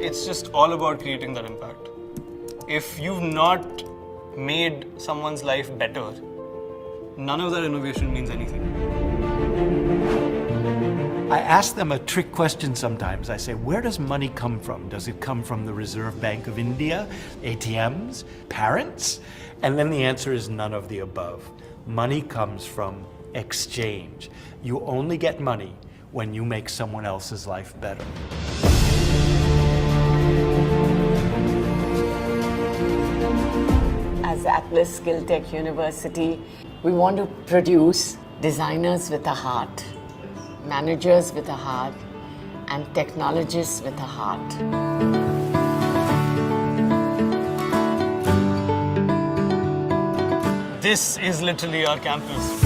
It's just all about creating that impact. If you've not made someone's life better, none of that innovation means anything. I ask them a trick question sometimes. I say, where does money come from? Does it come from the Reserve Bank of India, ATMs, parents? And then the answer is none of the above. Money comes from exchange. You only get money when you make someone else's life better. As Atlas Skill Tech University, we want to produce designers with a heart, managers with a heart, and technologists with a heart. This is literally our campus.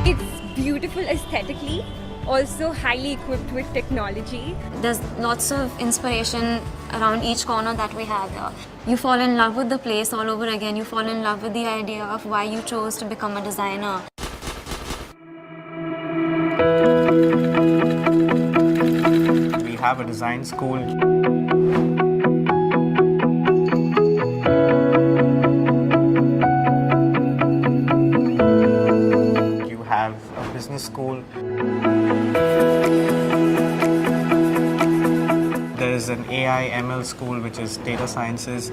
It's beautiful aesthetically, also highly equipped with technology. There's lots of inspiration around each corner that we have here. You fall in love with the place all over again. You fall in love with the idea of why you chose to become a designer. We have a design school. You have a business school. There is an AI ML school, which is data sciences.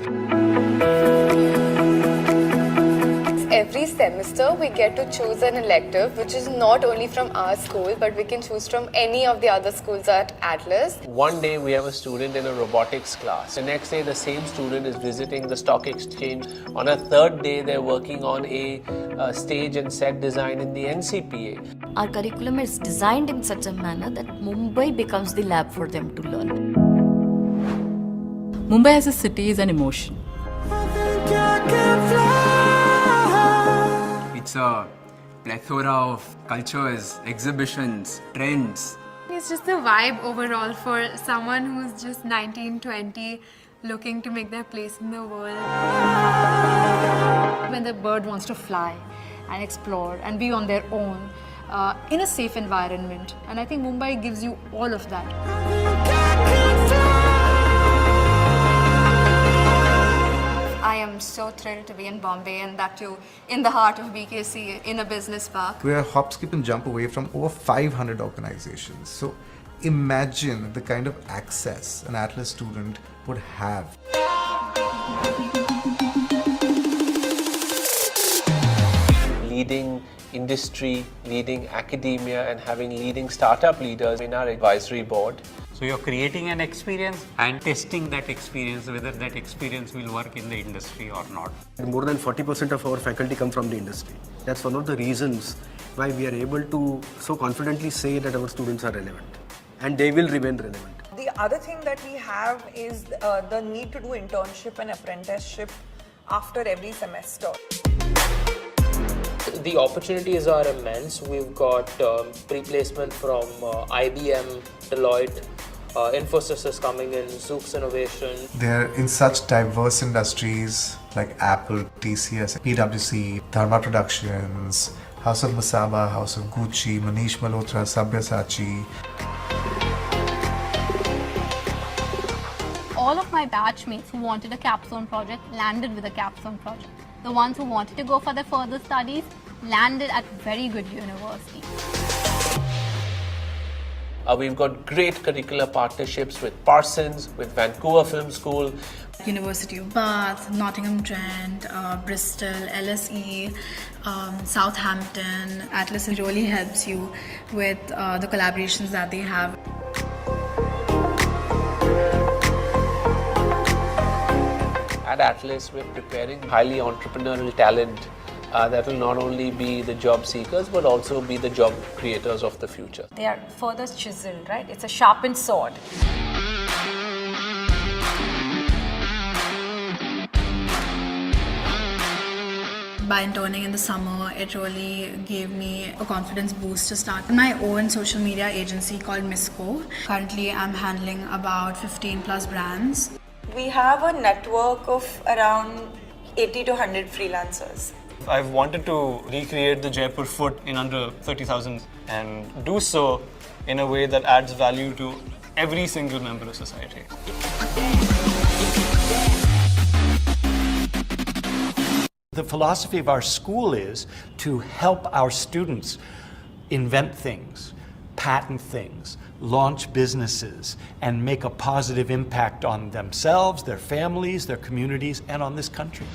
Every semester we get to choose an elective which is not only from our school but we can choose from any of the other schools at Atlas. One day we have a student in a robotics class. The next day the same student is visiting the stock exchange. On a third day they're working on a stage and set design in the NCPA. Our curriculum is designed in such a manner that Mumbai becomes the lab for them to learn. Mumbai as a city is an emotion. It's a plethora of cultures, exhibitions, trends. It's just the vibe overall for someone who's just 19, 20, looking to make their place in the world. When the bird wants to fly and explore and be on their own in a safe environment. And I think Mumbai gives you all of that. I am so thrilled to be in Bombay, and that too in the heart of BKC in a business park. We are a hop, skip and jump away from over 500 organizations. So imagine the kind of access an Atlas student would have. Leading industry, leading academia and having leading startup leaders in our advisory board. So you're creating an experience and testing that experience, whether that experience will work in the industry or not. More than 40% of our faculty come from the industry. That's one of the reasons why we are able to so confidently say that our students are relevant. And they will remain relevant. The other thing that we have is the need to do internship and apprenticeship after every semester. The opportunities are immense. We've got pre-placement from IBM, Deloitte, Infosys is coming in, Zook's Innovation. They're in such diverse industries like Apple, TCS, PwC, Dharma Productions, House of Masaba, House of Gucci, Manish Malhotra, Sabyasachi. All of my batchmates who wanted a capstone project landed with a capstone project. The ones who wanted to go for their further studies landed at very good universities. We've got great curricular partnerships with Parsons, with Vancouver Film School. University of Bath, Nottingham Trent, Bristol, LSE, Southampton. Atlas really helps you with the collaborations that they have. At Atlas, we're preparing highly entrepreneurial talent that will not only be the job seekers but also be the job creators of the future. They are further chiseled, right? It's a sharpened sword. By interning in the summer, it really gave me a confidence boost to start my own social media agency called Misco. Currently, I'm handling about 15 plus brands. We have a network of around 80 to 100 freelancers. I've wanted to recreate the Jaipur Fort in under 30,000 and do so in a way that adds value to every single member of society. The philosophy of our school is to help our students invent things, patent things, launch businesses, and make a positive impact on themselves, their families, their communities, and on this country.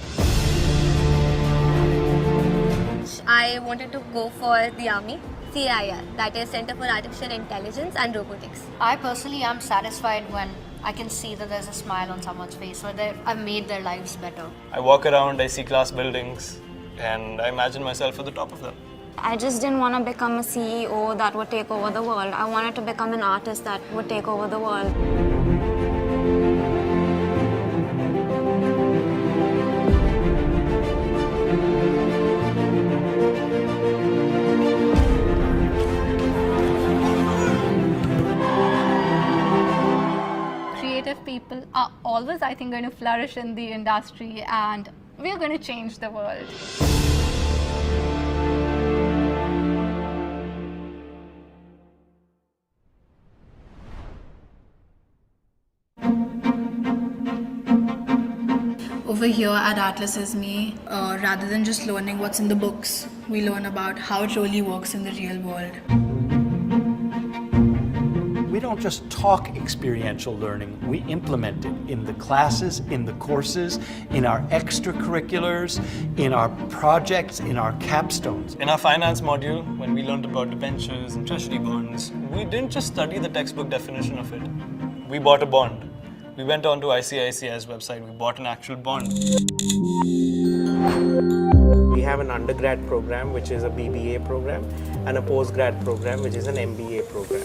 I wanted to go for the army, CIR, that is Center for Artificial Intelligence and Robotics. I personally am satisfied when I can see that there's a smile on someone's face or that I've made their lives better. I walk around, I see class buildings, and I imagine myself at the top of them. I just didn't want to become a CEO that would take over the world. I wanted to become an artist that would take over the world. Creative people are always, I think, going to flourish in the industry, and we're going to change the world. Over here at Atlas ISME, rather than just learning what's in the books, we learn about how it really works in the real world. We don't just talk experiential learning, we implement it in the classes, in the courses, in our extracurriculars, in our projects, in our capstones. In our finance module, when we learned about debentures and treasury bonds, we didn't just study the textbook definition of it. We bought a bond. We went on to ICICI's website, we bought an actual bond. We have an undergrad program, which is a BBA program, and a postgrad program, which is an MBA program.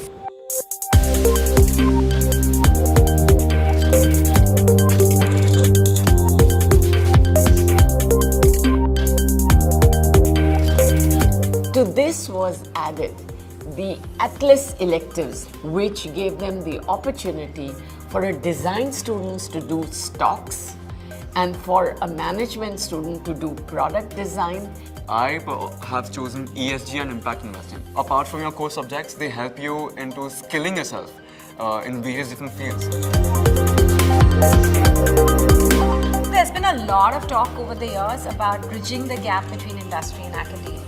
To this was added the Atlas electives, which gave them the opportunity for a design students to do stocks and for a management student to do product design. I have chosen ESG and impact investing. Apart from your core subjects, they help you into skilling yourself in various different fields. There's been a lot of talk over the years about bridging the gap between industry and academia.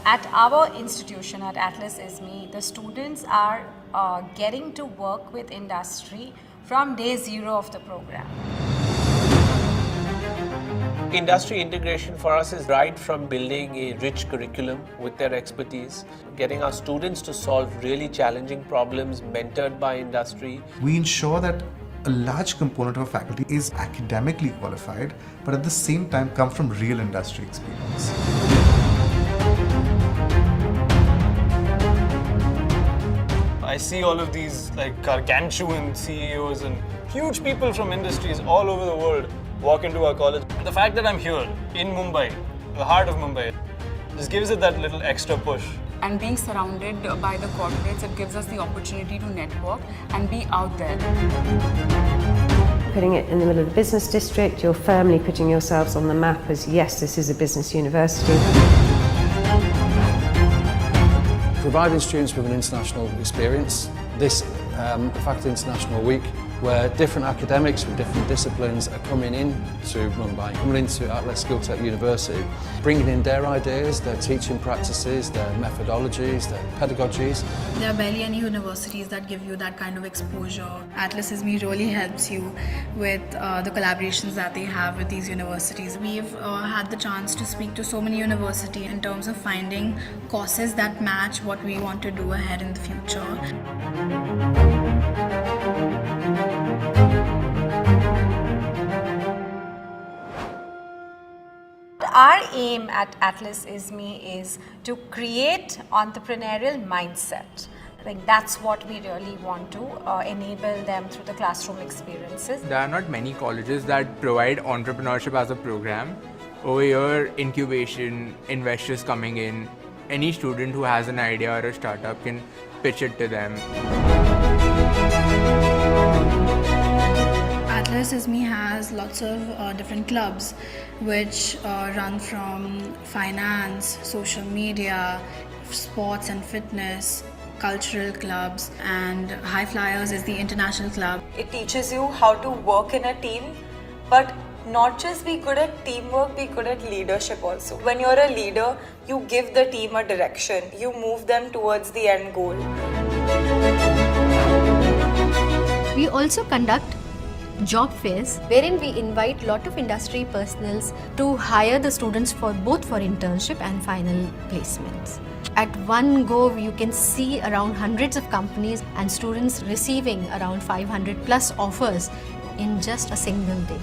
At our institution, at Atlas ISME, the students are getting to work with industry from day zero of the program. Industry integration for us is right from building a rich curriculum with their expertise, getting our students to solve really challenging problems mentored by industry. We ensure that a large component of our faculty is academically qualified, but at the same time come from real industry experience. I see all of these like gargantuan CEOs and huge people from industries all over the world walk into our college. The fact that I'm here in Mumbai, the heart of Mumbai, just gives it that little extra push. And being surrounded by the corporates, it gives us the opportunity to network and be out there. Putting it in the middle of the business district, you're firmly putting yourselves on the map as yes, this is a business university. Providing students with an international experience. This Faculty International Week, where different academics from different disciplines are coming in to Mumbai, coming into Atlas Skill Tech University, bringing in their ideas, their teaching practices, their methodologies, their pedagogies. There are barely any universities that give you that kind of exposure. Atlas ISME really helps you with the collaborations that they have with these universities. We've had the chance to speak to so many universities in terms of finding courses that match what we want to do ahead in the future. Our aim at Atlas ISME is to create entrepreneurial mindset. I think that's what we really want to enable them through the classroom experiences. There are not many colleges that provide entrepreneurship as a program. Over here, incubation, investors coming in, any student who has an idea or a startup can pitch it to them. Atlas Atlas ISME has lots of different clubs which run from finance, social media, sports and fitness, cultural clubs, and High Flyers is the international club. It teaches you how to work in a team, but not just be good at teamwork, be good at leadership also. When you're a leader, you give the team a direction, you move them towards the end goal. We also conduct job fairs wherein we invite lot of industry personnels to hire the students for both for internship and final placements. At one go, you can see around hundreds of companies and students receiving around 500 plus offers in just a single day.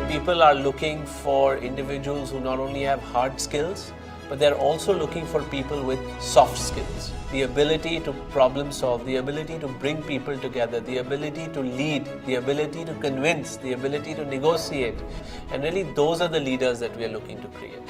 People are looking for individuals who not only have hard skills, but they're also looking for people with soft skills. The ability to problem solve, the ability to bring people together, the ability to lead, the ability to convince, the ability to negotiate. And really those are the leaders that we are looking to create.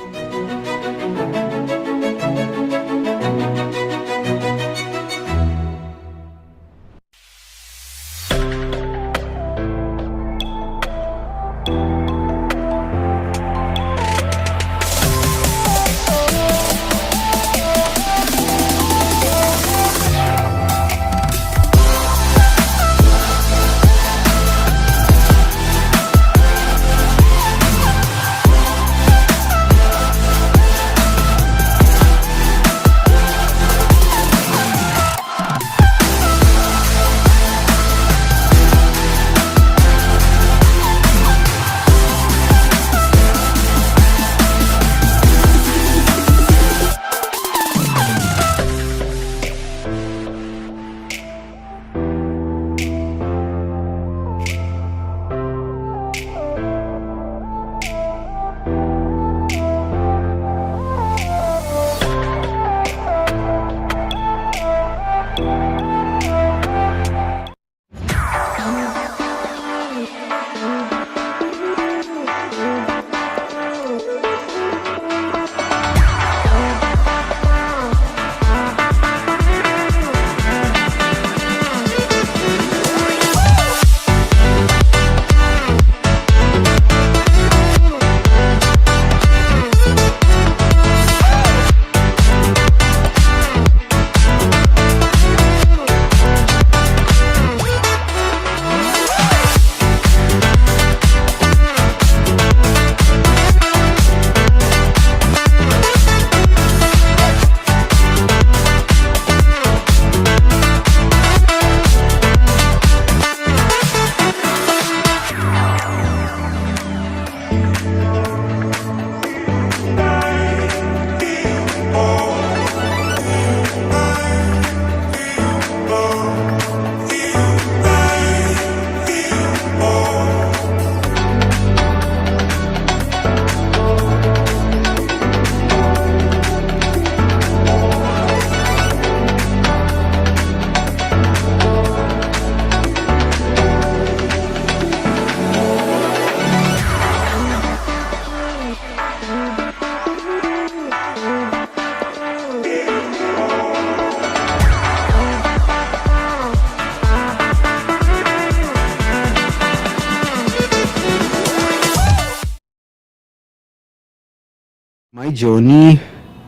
My journey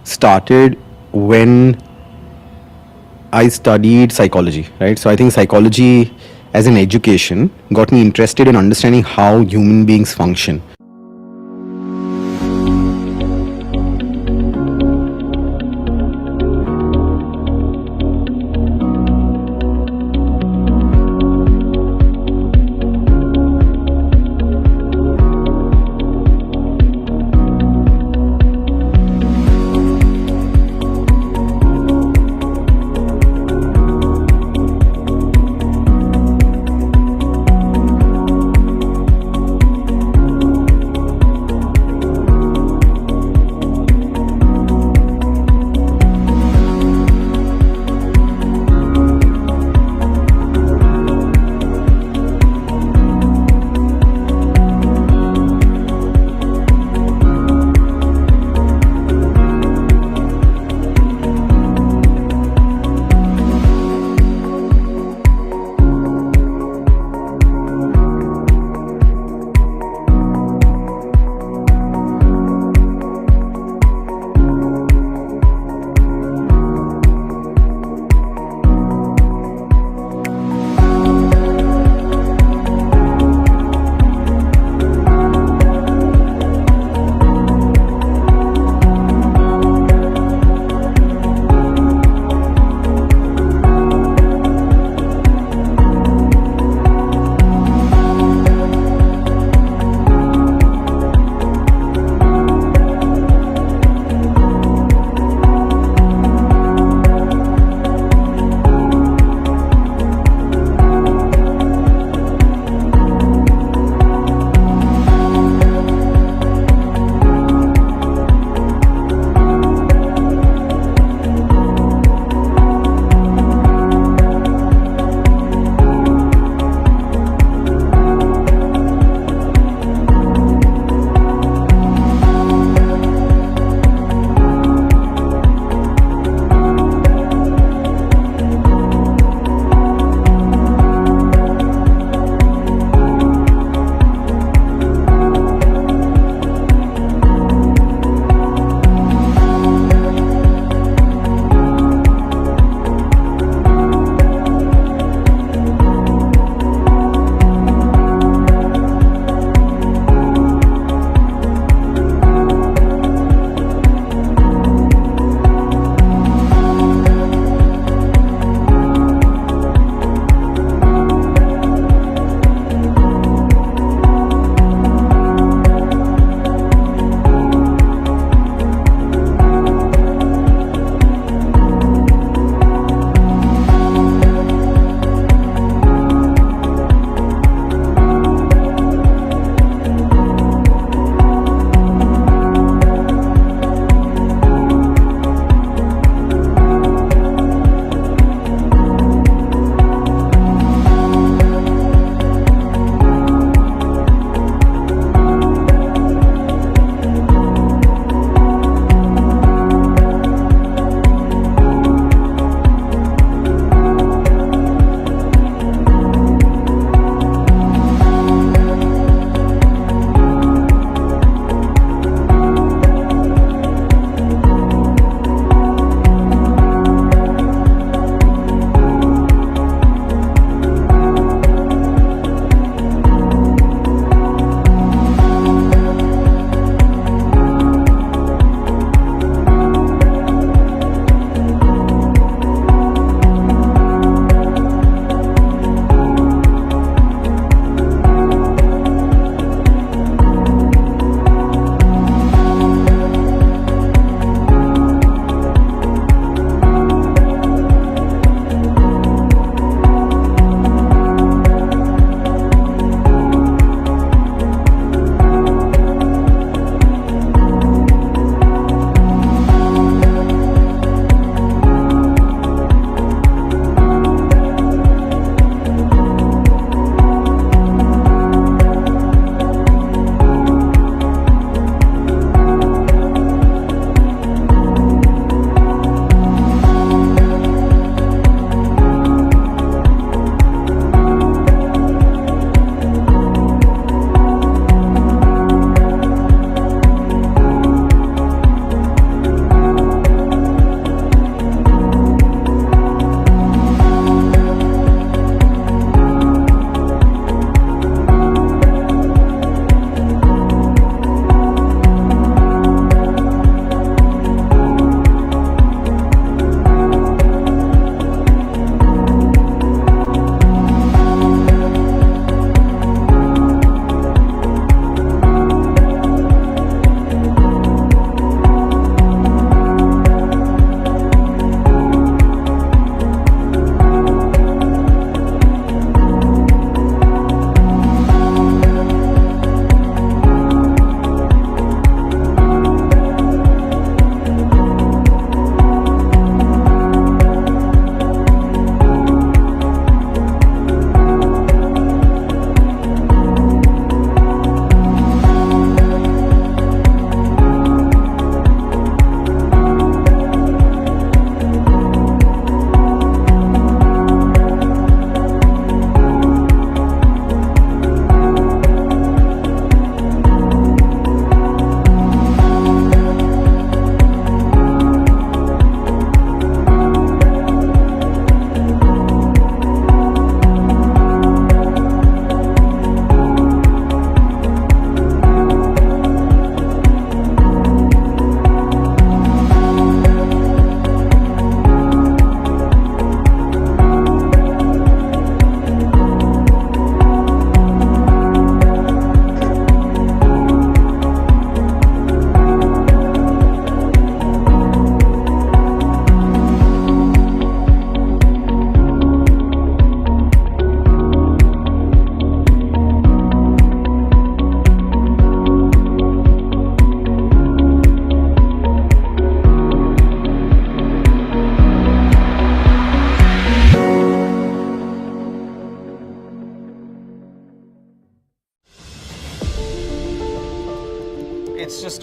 started when I studied psychology, right? So I think psychology as an education got me interested in understanding how human beings function.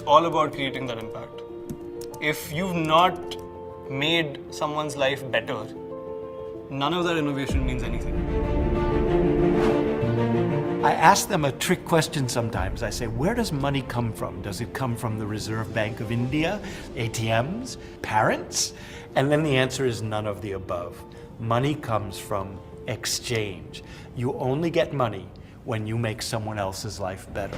all about creating that impact. If you've not made someone's life better, none of that innovation means anything. I ask them a trick question sometimes. I say, where does money come from? Does it come from the Reserve Bank of India, ATMs, parents? And then the answer is none of the above. Money comes from exchange. You only get money when you make someone else's life better.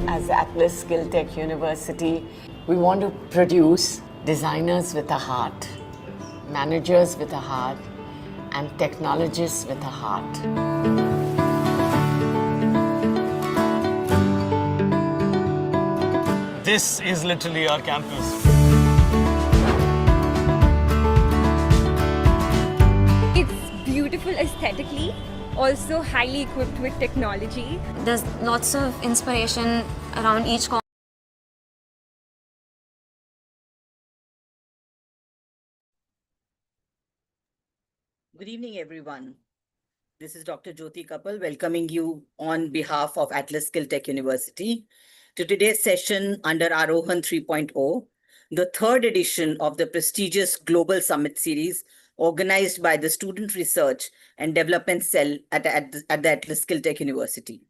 As Atlas Skill Tech University, we want to produce designers with a heart, managers with a heart, and technologists with a heart. This is literally our campus. It's beautiful aesthetically, also highly equipped with technology. There's lots of inspiration around each corner. Good evening, everyone. This is Dr. Jyoti Kapil welcoming you on behalf of Atlas Skill Tech University to today's session under AAROHAN 3.0, the third edition of the prestigious Global Summit Series organized by the Student Research and Development Cell at the Atlas Skill Tech University.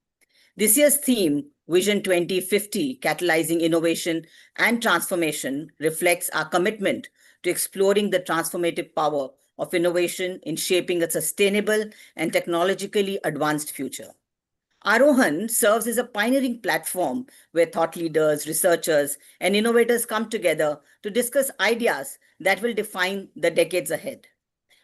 This year's theme, Vision 2050, Catalyzing Innovation and Transformation, reflects our commitment to exploring the transformative power of innovation in shaping a sustainable and technologically advanced future. AAROHAN serves as a pioneering platform where thought leaders, researchers, and innovators come together to discuss ideas that will define the decades ahead.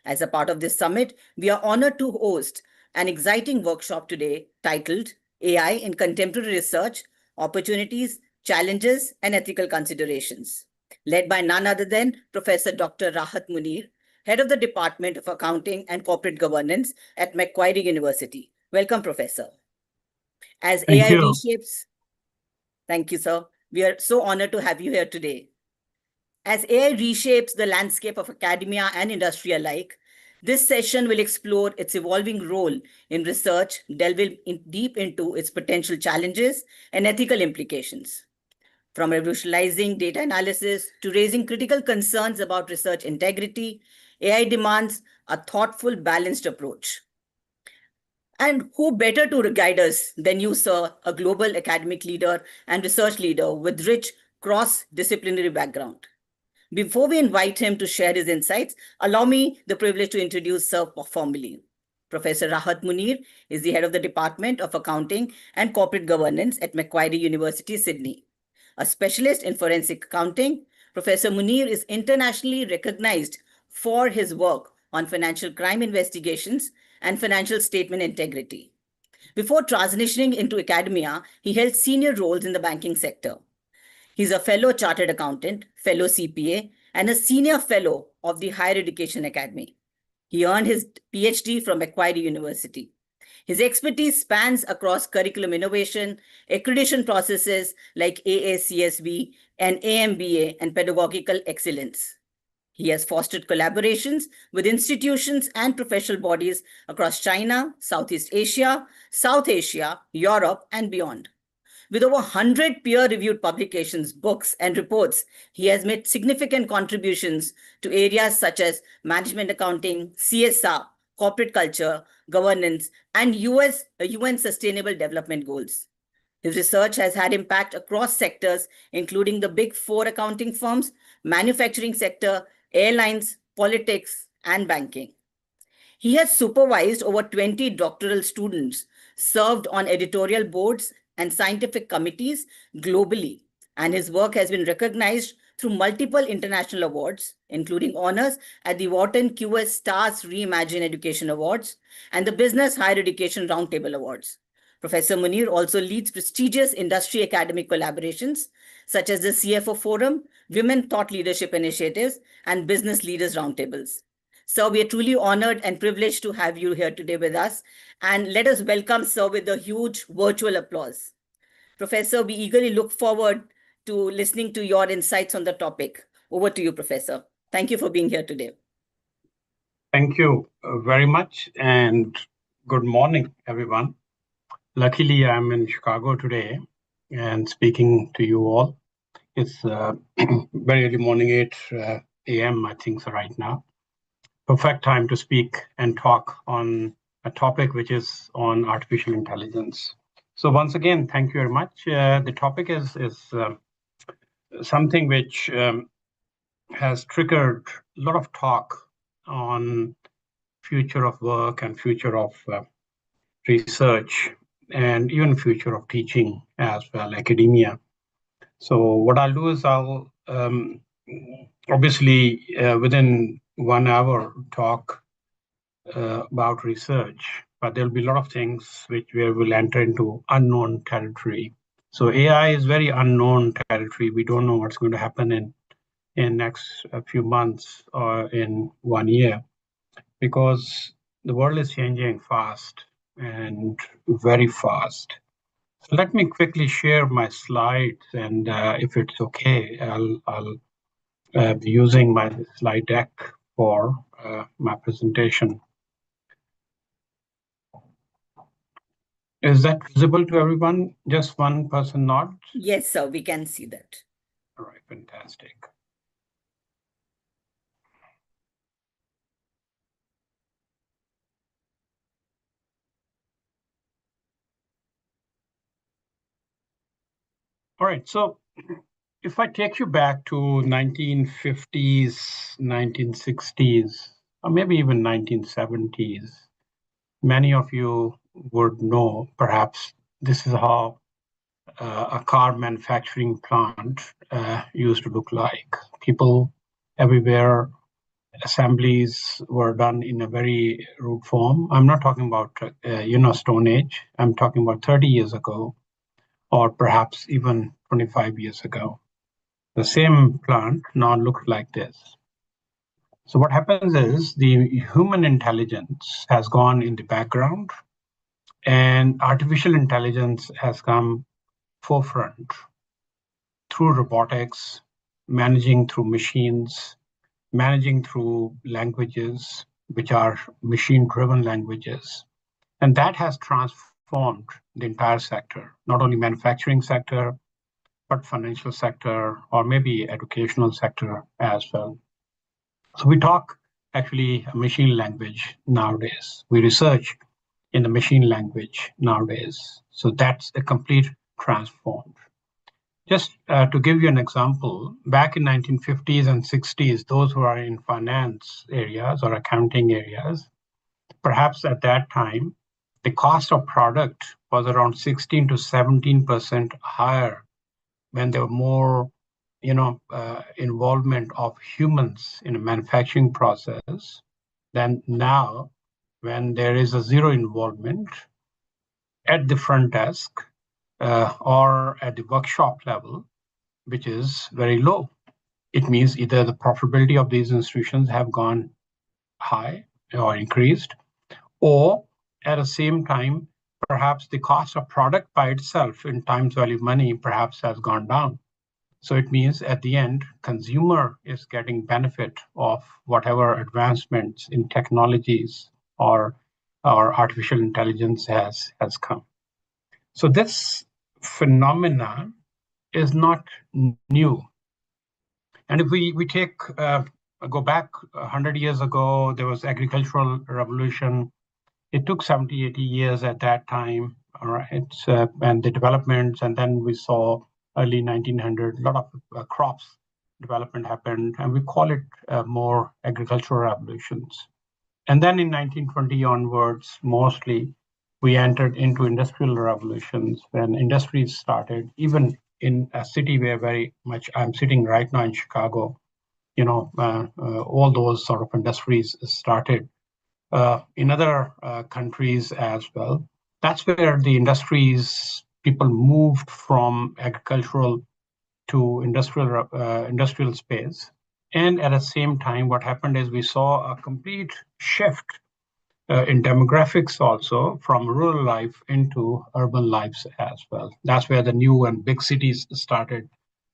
As a part of this summit, we are honored to host an exciting workshop today titled AI in Contemporary Research, Opportunities, Challenges, and Ethical Considerations, led by none other than Professor Dr. Rahat Munir, Head of the Department of Accounting and Corporate Governance at Macquarie University. Welcome, Professor. As Thank AI you. reshapes, thank you, sir. We are so honored to have you here today. As AI reshapes the landscape of academia and industry alike, this session will explore its evolving role in research, delving deep into its potential challenges and ethical implications. From revolutionizing data analysis to raising critical concerns about research integrity, AI demands a thoughtful, balanced approach. And who better to guide us than you, sir, a global academic leader and research leader with rich cross-disciplinary background. Before we invite him to share his insights, allow me the privilege to introduce Sir formally. Professor Rahat Munir is the head of the Department of Accounting and Corporate Governance at Macquarie University, Sydney. A specialist in forensic accounting, Professor Munir is internationally recognized for his work on financial crime investigations and financial statement integrity. Before transitioning into academia, he held senior roles in the banking sector. He's a fellow chartered accountant, fellow CPA, and a senior fellow of the Higher Education Academy. He earned his PhD from Macquarie University. His expertise spans across curriculum innovation, accreditation processes like AACSB and AMBA, and pedagogical excellence. He has fostered collaborations with institutions and professional bodies across China, Southeast Asia, South Asia, Europe, and beyond. With over 100 peer-reviewed publications, books, and reports, he has made significant contributions to areas such as management accounting, CSR, corporate culture, governance, and UN Sustainable Development Goals. His research has had impact across sectors, including the big four accounting firms, manufacturing sector, airlines, politics, and banking. He has supervised over 20 doctoral students, served on editorial boards and scientific committees globally, and his work has been recognized through multiple international awards, including honors at the Wharton QS Stars Reimagine Education Awards and the Business Higher Education Roundtable Awards. Professor Munir also leads prestigious industry academic collaborations, such as the CFO Forum, Women Thought Leadership Initiatives, and Business Leaders Roundtables. Sir, we are truly honored and privileged to have you here today with us. And let us welcome Sir with a huge virtual applause. Professor, we eagerly look forward to listening to your insights on the topic. Over to you, Professor. Thank you for being here today. Thank you very much. And Good morning, everyone. Luckily, I'm in Chicago today and speaking to you all. It's very early morning, 8 a.m., I think so right now. Perfect time to speak and talk on a topic which is on artificial intelligence. So once again, thank you very much. The topic is something which has triggered a lot of talk on future of work and future of research and even future of teaching as well, academia. So what I'll do is I'll obviously within 1 hour talk about research, but there'll be a lot of things which we will enter into unknown territory. So AI is very unknown territory. We don't know what's going to happen in next few months or in 1 year, because the world is changing fast and very fast. So let me quickly share my slides, and if it's okay, I'll be using my slide deck for my presentation. Is that visible to everyone? Just one person nod? Yes, sir, we can see that. All right, fantastic. All right, so if I take you back to 1950s, 1960s, or maybe even 1970s, many of you would know perhaps this is how a car manufacturing plant used to look like. People everywhere, assemblies were done in a very rude form. I'm not talking about, Stone Age. I'm talking about 30 years ago, or perhaps even 25 years ago. The same plant now looks like this. So what happens is the human intelligence has gone in the background and artificial intelligence has come forefront through robotics, managing through machines, managing through languages, which are machine-driven languages. And that has transformed the entire sector, not only manufacturing sector, but financial sector, or maybe educational sector as well. So we talk actually a machine language nowadays. We research in the machine language nowadays. So that's a complete transform. Just to give you an example, back in 1950s and 60s, those who are in finance areas or accounting areas, perhaps at that time, the cost of product was around 16 to 17% higher when there were more involvement of humans in a manufacturing process than now when there is a zero involvement at the front desk or at the workshop level, which is very low. It means either the profitability of these institutions have gone high or increased, or at the same time, perhaps the cost of product by itself in times value of money perhaps has gone down. So it means at the end, consumer is getting benefit of whatever advancements in technologies or artificial intelligence has come. So this phenomena is not new. And if we go back 100 years ago, there was agricultural revolution. It took 70, 80 years at that time, all right, and the developments, and then we saw early 1900, a lot of crops development happened, and we call it more agricultural revolutions. And then in 1920 onwards, mostly, we entered into industrial revolutions when industries started, even in a city where very much I'm sitting right now in Chicago, all those sort of industries started in other countries as well. That's where the industries, people moved from agricultural to industrial space. And at the same time, what happened is we saw a complete shift in demographics also from rural life into urban lives as well. That's where the new and big cities started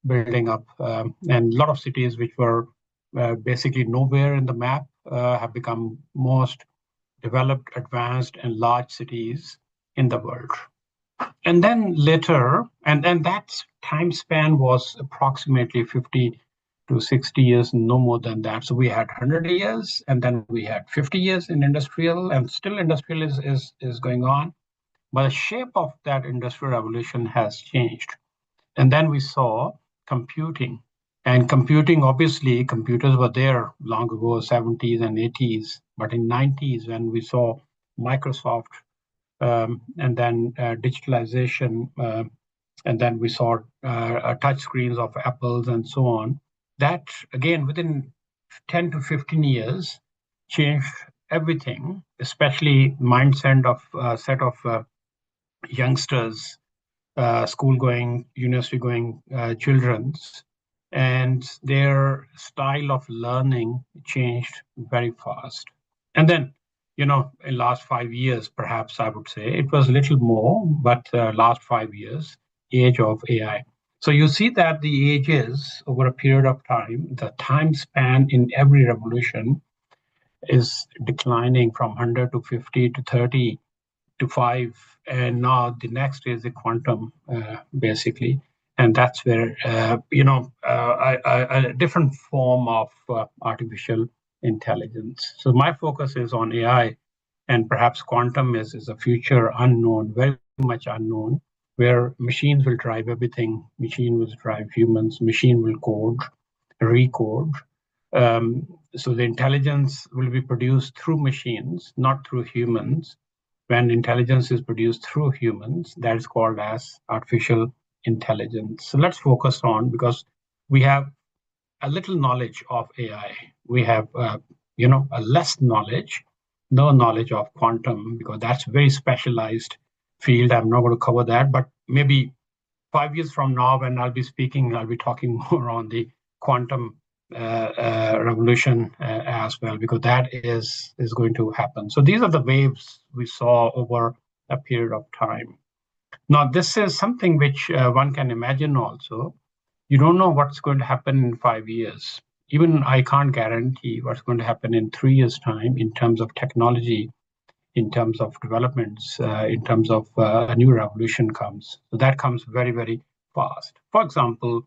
building up. And a lot of cities which were basically nowhere in the map have become most developed, advanced, and large cities in the world. And then later, and that time span was approximately 50 to 60 years, no more than that. So we had 100 years, and then we had 50 years in industrial, and still industrial is going on. But the shape of that industrial revolution has changed. And then we saw computing. And computing, obviously, computers were there long ago, 70s and 80s. But in 90s, when we saw Microsoft, and then digitalization, and then we saw touch screens of Apples and so on. That, again, within 10 to 15 years, changed everything, especially mindset of set of youngsters, school-going, university-going children's, and their style of learning changed very fast. And then, in last 5 years, perhaps I would say it was a little more, but last 5 years, age of AI. So you see that the ages over a period of time, the time span in every revolution is declining from 100 to 50 to 30 to 5, and now the next is the quantum, basically, and that's where a different form of artificial intelligence. So my focus is on AI, and perhaps quantum is a future unknown, very much unknown, where machines will drive everything. Machine will drive humans. Machine will code, recode. So the intelligence will be produced through machines, not through humans. When intelligence is produced through humans, that is called as artificial intelligence. So let's focus on, because we have a little knowledge of AI. We have, a less knowledge, no knowledge of quantum, because that's a very specialized field. I'm not going to cover that, but maybe 5 years from now, when I'll be speaking, I'll be talking more on the quantum revolution as well, because that is going to happen. So these are the waves we saw over a period of time. Now, this is something which one can imagine also. You don't know what's going to happen in 5 years. Even I can't guarantee what's going to happen in 3 years' time in terms of technology, in terms of developments, in terms of a new revolution comes. So that comes very, very fast. For example,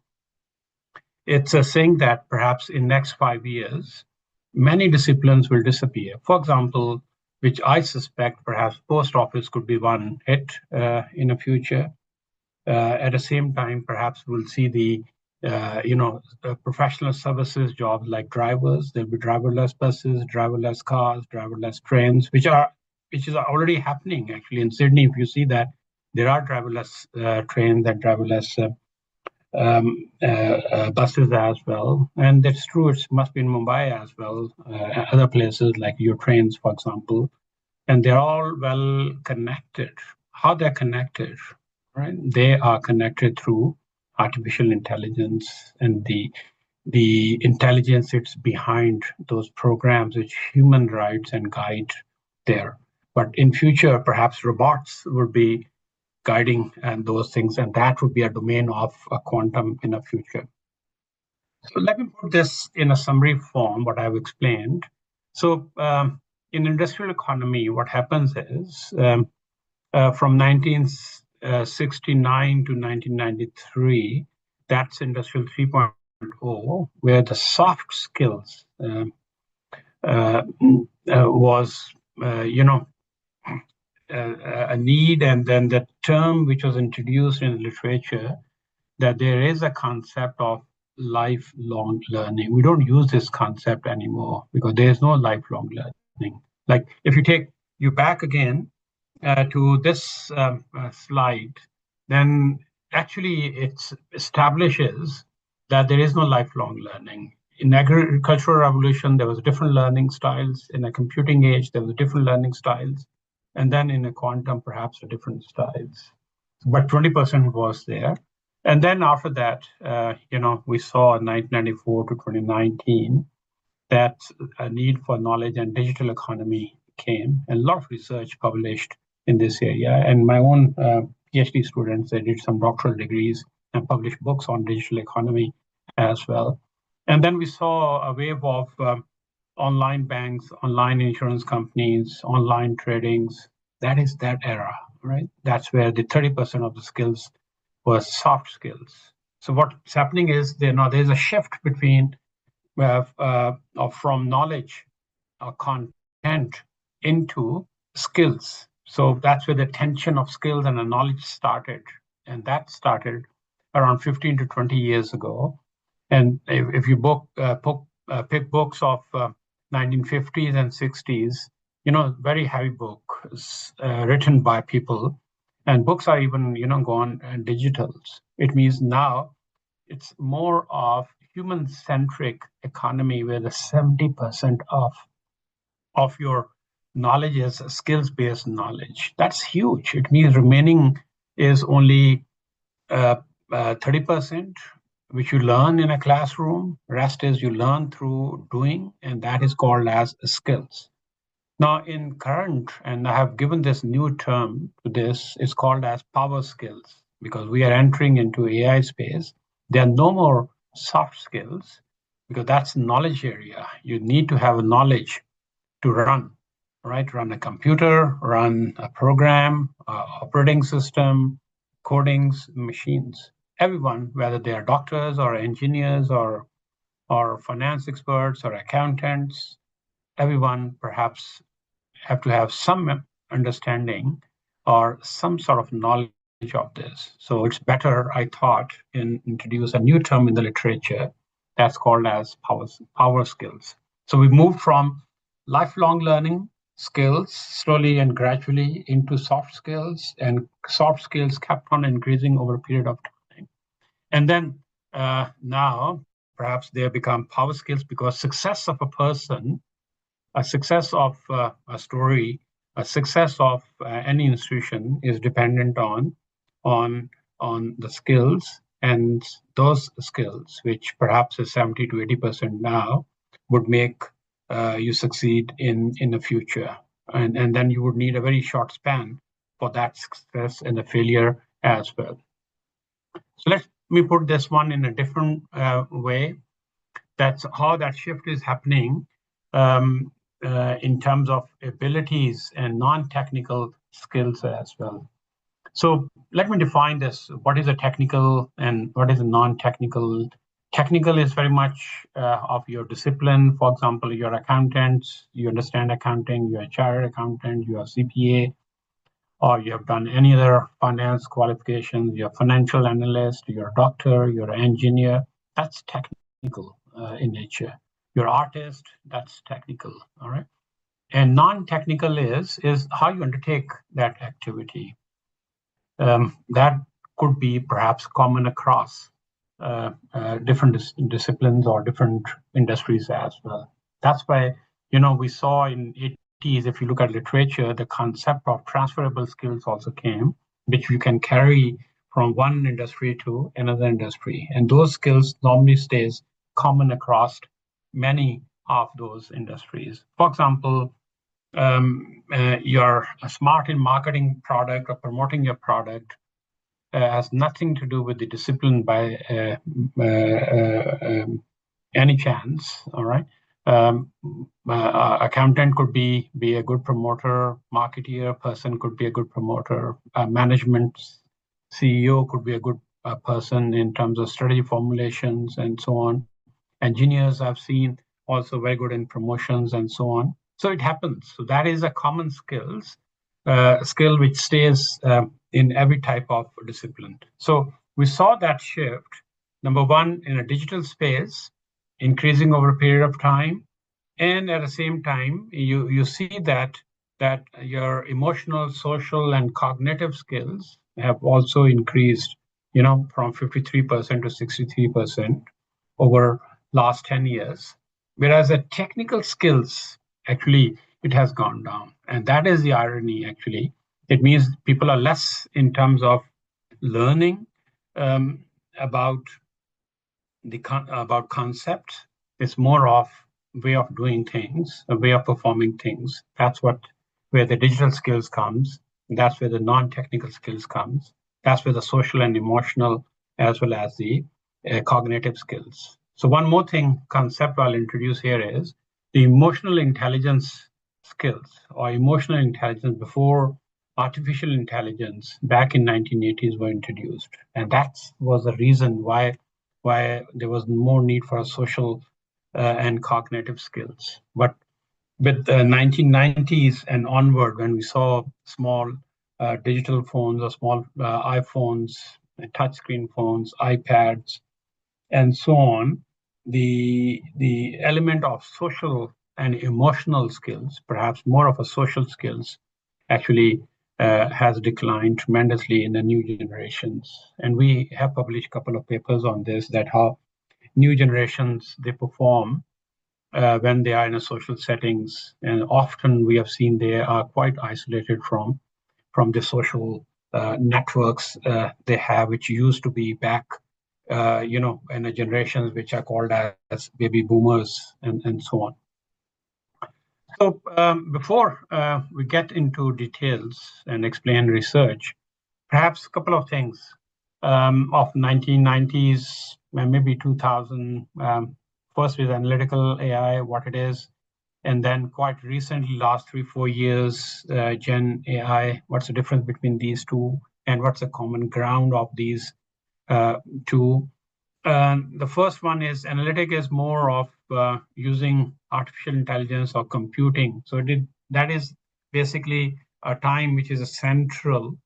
it's saying that perhaps in next 5 years, many disciplines will disappear. For example, which I suspect perhaps post office could be one hit in the future. At the same time, perhaps we'll see the professional services jobs like drivers. There'll be driverless buses, driverless cars, driverless trains, which is already happening actually in Sydney. If you see that, there are driverless trains and driverless buses as well, and that's true. It must be in Mumbai as well, other places like your trains, for example, and they're all well connected. How they're connected, right? They are connected through artificial intelligence and the intelligence that's behind those programs which human writes and guide there. But in future, perhaps robots will be guiding and those things, and that would be a domain of a quantum in the future. So let me put this in a summary form, what I've explained. So in industrial economy, what happens is from 1969 to 1993, that's Industrial 3.0, where the soft skills was, a need, and then the term which was introduced in the literature, that there is a concept of lifelong learning. We don't use this concept anymore because there is no lifelong learning. Like if you take you back again to this slide, then actually it establishes that there is no lifelong learning. In agricultural revolution, there was different learning styles. In a computing age, there was different learning styles. And then in a quantum, perhaps a different styles. But 20% was there. And then after that, we saw 1994 to 2019 that a need for knowledge and digital economy came, and a lot of research published in this area. And my own PhD students, they did some doctoral degrees and published books on digital economy as well. And then we saw a wave of online banks, online insurance companies, online tradings. That is that era, right? That's where the 30% of the skills were soft skills. So what's happening is there's a shift between from knowledge or content into skills. So that's where the tension of skills and the knowledge started. And that started around 15 to 20 years ago. And if you pick books of 1950s and 60s, very heavy books written by people. And books are even, gone digitals. It means now it's more of human-centric economy where the 70% of your knowledge is skills-based knowledge. That's huge. It means remaining is only 30%, which you learn in a classroom. Rest is you learn through doing, and that is called as skills. Now, in current, and I have given this new term to this, it's called as power skills, because we are entering into AI space. There are no more soft skills, because that's knowledge area. You need to have knowledge to run, right? Run a computer, run a program, operating system, codings, machines. Everyone, whether they are doctors or engineers or finance experts or accountants, everyone perhaps have to have some understanding or some sort of knowledge of this. So it's better, I thought, introduce a new term in the literature that's called as power skills. So we moved from lifelong learning skills slowly and gradually into soft skills, and soft skills kept on increasing over a period of time. And then now perhaps they have become power skills because success of a person, a success of a story, a success of any institution is dependent on the skills, and those skills, which perhaps is 70 to 80% now, would make you succeed in the future. And then you would need a very short span for that success and the failure as well. So let me put this one in a different way. That's how that shift is happening in terms of abilities and non-technical skills as well. So let me define this. What is a technical and what is a non-technical? Technical is very much of your discipline. For example, you're accountants, you understand accounting, you're a chartered accountant, you're a CPA, or you have done any other finance qualifications, you're a financial analyst, you're a doctor, you're an engineer. That's technical in nature. You're an artist, that's technical, all right? And non-technical is how you undertake that activity. That could be perhaps common across different disciplines or different industries as well. That's why, we saw in 80s, if you look at literature, the concept of transferable skills also came, which you can carry from one industry to another industry. And those skills normally stays common across many of those industries. For example, you're smart in marketing product or promoting your product has nothing to do with the discipline by any chance, all right? Accountant could be a good promoter, marketeer person could be a good promoter, management CEO could be a good person in terms of strategy formulations and so on. Engineers I've seen also very good in promotions and so on. So it happens. So that is a common skill which stays in every type of discipline. So we saw that shift, number one, in a digital space, increasing over a period of time. And at the same time, you see that your emotional, social, and cognitive skills have also increased, from 53% to 63% over last 10 years. Whereas the technical skills, actually, it has gone down. And that is the irony, actually. It means people are less in terms of learning about concepts. It's more of way of doing things, a way of performing things. That's where the digital skills comes. That's where the non-technical skills comes. That's where the social and emotional, as well as the cognitive skills. So one more concept I'll introduce here is the emotional intelligence skills or emotional intelligence before artificial intelligence back in 1980s were introduced, and that was the reason why there was more need for social and cognitive skills. But with the 1990s and onward, when we saw small digital phones or small iPhones, touchscreen phones, iPads, and so on, the element of social and emotional skills, perhaps more of a social skills, actually has declined tremendously in the new generations. And we have published a couple of papers on this, that how new generations, they perform when they are in a social settings, and often we have seen they are quite isolated from the social networks they have, which used to be back, in the generations which are called as baby boomers and so on. So before we get into details and explain research, perhaps a couple of things of 1990s and maybe 2000. First with analytical AI, what it is, and then quite recently, last 3-4 years, Gen AI. What's the difference between these two, and what's the common ground of these two? The first one is analytic is more of using artificial intelligence or computing. So that is basically a time which is a central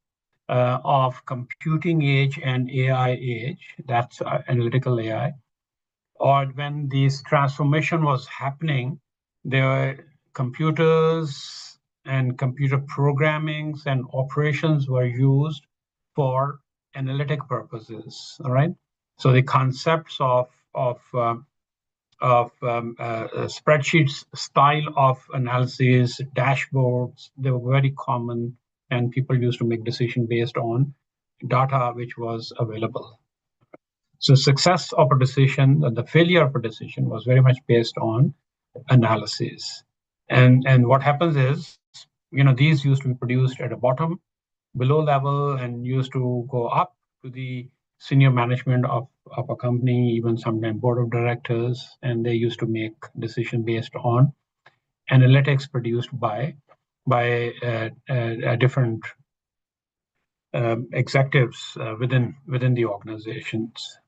of computing age and AI age. That's analytical AI. Or when this transformation was happening, there were computers and computer programmings and operations were used for analytic purposes. All right. So the concepts of spreadsheets style of analysis, dashboards, they were very common, and people used to make decisions based on data which was available. So success of a decision and the failure of a decision was very much based on analysis. And what happens is, these used to be produced at a bottom, below level, and used to go up to the senior management of a company, even sometimes board of directors, and they used to make decision based on analytics produced by different executives within the organizations.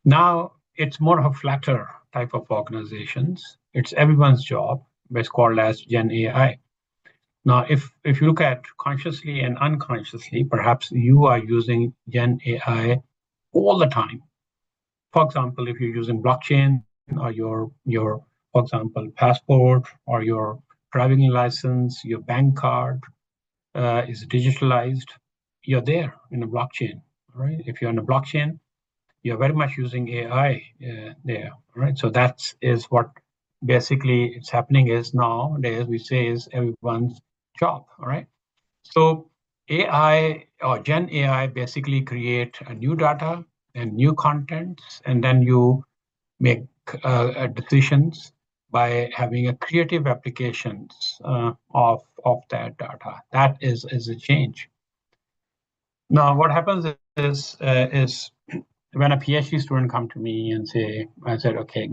Now it's more of a flatter type of organizations. It's everyone's job. It's called as Gen AI. Now, if you look at consciously and unconsciously, perhaps you are using Gen AI all the time. For example, if you're using blockchain or your for example, passport or your driving license, your bank card is digitalized, you're there in a blockchain, right? If you're in a blockchain, you're very much using AI there, right? So that is what basically it's happening is nowadays we say is everyone's job, all right? So AI or Gen AI basically create a new data and new contents, and then you make decisions by having a creative applications of that data. That is a change. Now, what happens is when a PhD student come to me and say, I said, okay,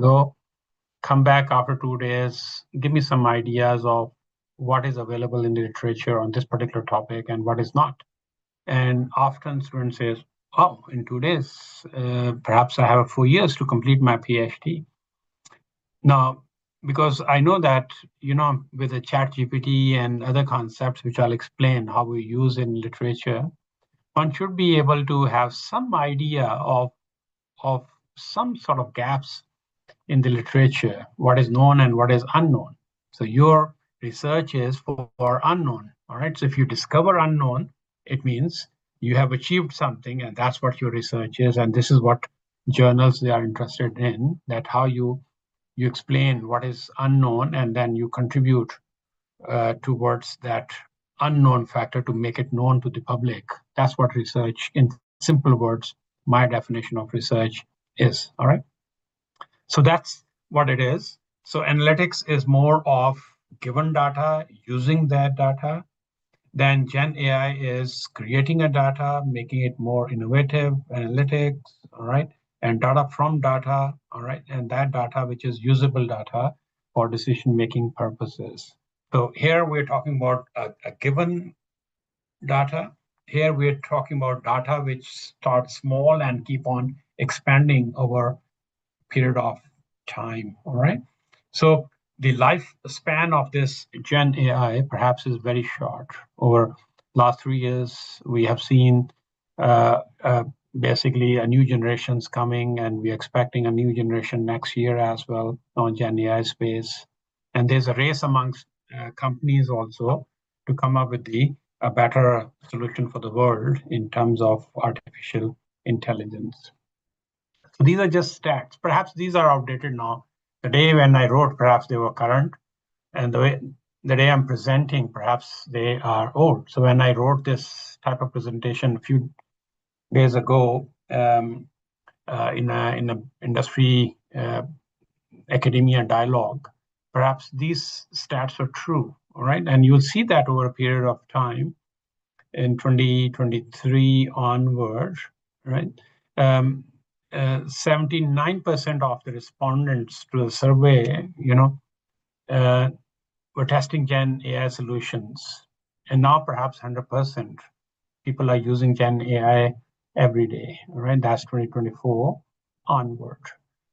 come back after 2 days, give me some ideas of what is available in the literature on this particular topic and what is not. And often student says, oh, in 2 days, perhaps I have 4 years to complete my PhD. Now, because I know that, with the chat GPT and other concepts, which I'll explain how we use in literature, one should be able to have some idea of some sort of gaps in the literature, what is known and what is unknown. So your research is for unknown, all right? So if you discover unknown, it means you have achieved something, and that's what your research is. And this is what journals they are interested in, that how you explain what is unknown, and then you contribute towards that unknown factor to make it known to the public. That's what research, in simple words, my definition of research is, all right? So that's what it is. So analytics is more of given data, using that data. Then Gen AI is creating a data, making it more innovative, analytics, all right? And data from data, all right? And that data, which is usable data, for decision-making purposes. So here we're talking about a given data. Here we're talking about data which start small and keep on expanding over a period of time, all right? So the lifespan of this Gen AI perhaps is very short. Over last 3 years, we have seen basically a new generation's coming, and we're expecting a new generation next year as well on Gen AI space. And there's a race amongst companies also to come up with a better solution for the world in terms of artificial intelligence. So these are just stats. Perhaps these are outdated now. The day when I wrote, perhaps they were current, and the day I'm presenting, perhaps they are old. So when I wrote this type of presentation a few days ago in a industry academia dialogue, perhaps these stats are true, all right? And you'll see that over a period of time in 2023 onward, right? 79% of the respondents to the survey, were testing Gen AI solutions, and now perhaps 100% people are using Gen AI every day, right? That's 2024 onward.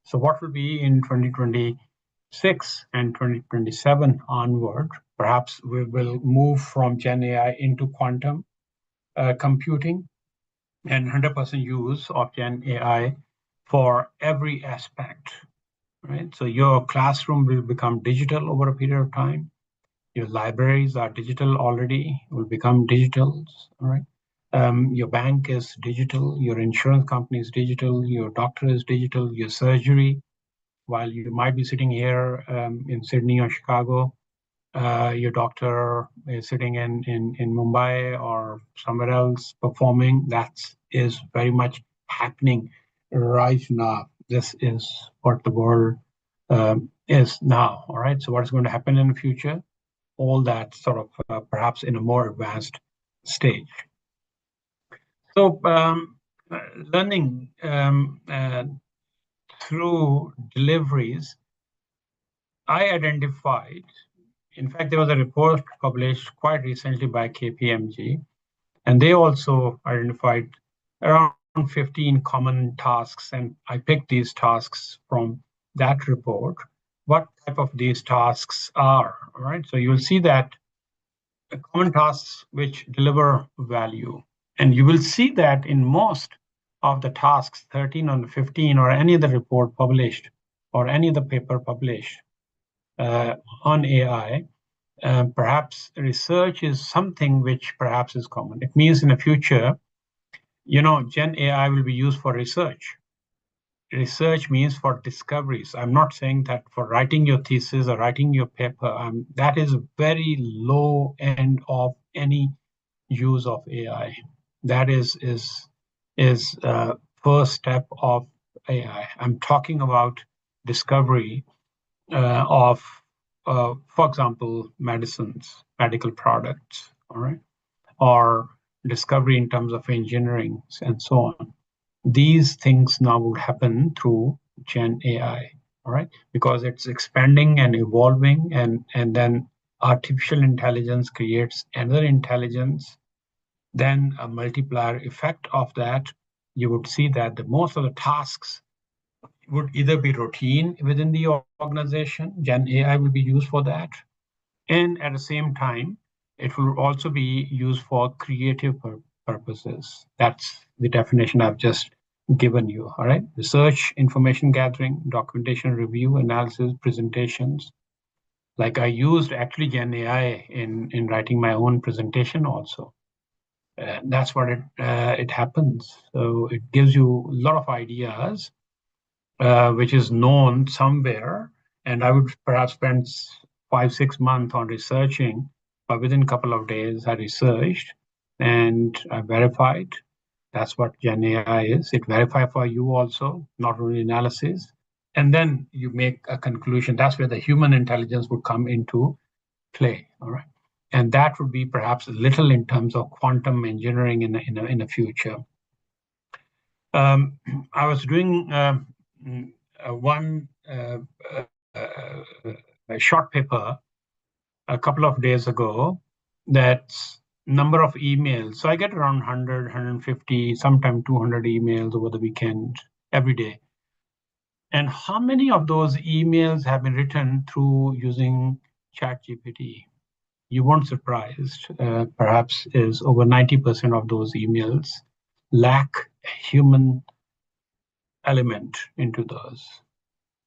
So what will be in 2026 and 2027 onward? Perhaps we will move from Gen AI into quantum computing and 100% use of Gen AI for every aspect, right? So your classroom will become digital over a period of time. Your libraries are digital already, will become digital, all right? Your bank is digital, your insurance company is digital, your doctor is digital, your surgery, while you might be sitting here in Sydney or Chicago, your doctor is sitting in Mumbai or somewhere else performing. That is very much happening right now. This is what the world is now, all right? So what's going to happen in the future? All that sort of perhaps in a more advanced stage. So learning through deliveries, I identified, in fact, there was a report published quite recently by KPMG, and they also identified around 15 common tasks, and I picked these tasks from that report. What type of these tasks are, all right? So you'll see that common tasks which deliver value. And you will see that in most of the tasks, 13 on 15, or any other report published, or any other paper published on AI, perhaps research is something which perhaps is common. It means in the future, Gen AI will be used for research. Research means for discoveries. I'm not saying that for writing your thesis or writing your paper, that is very low end of any use of AI. That is first step of AI. I'm talking about discovery of, for example, medicines, medical products, all right, or discovery in terms of engineering and so on. These things now would happen through Gen AI, all right, because it's expanding and evolving, and then artificial intelligence creates another intelligence, then a multiplier effect of that. You would see that the most of the tasks would either be routine within the organization, Gen AI will be used for that, and at the same time, it will also be used for creative purposes. That's the definition I've just given you, all right? Research, information gathering, documentation review, analysis, presentations. Like I used actually Gen AI in writing my own presentation also. That's what it happens. So it gives you a lot of ideas, which is known somewhere, and I would perhaps spend 5-6 months on researching, but within a couple of days I researched and I verified. That's what Gen AI is. It verifies for you also, not only analysis. And then you make a conclusion. That's where the human intelligence would come into play, all right? And that would be perhaps a little in terms of quantum engineering in the future. I was doing one short paper a couple of days ago that's number of emails. So I get around 100, 150, sometimes 200 emails over the weekend every day. And how many of those emails have been written through using ChatGPT? You weren't surprised, perhaps is over 90% of those emails lack human element into those.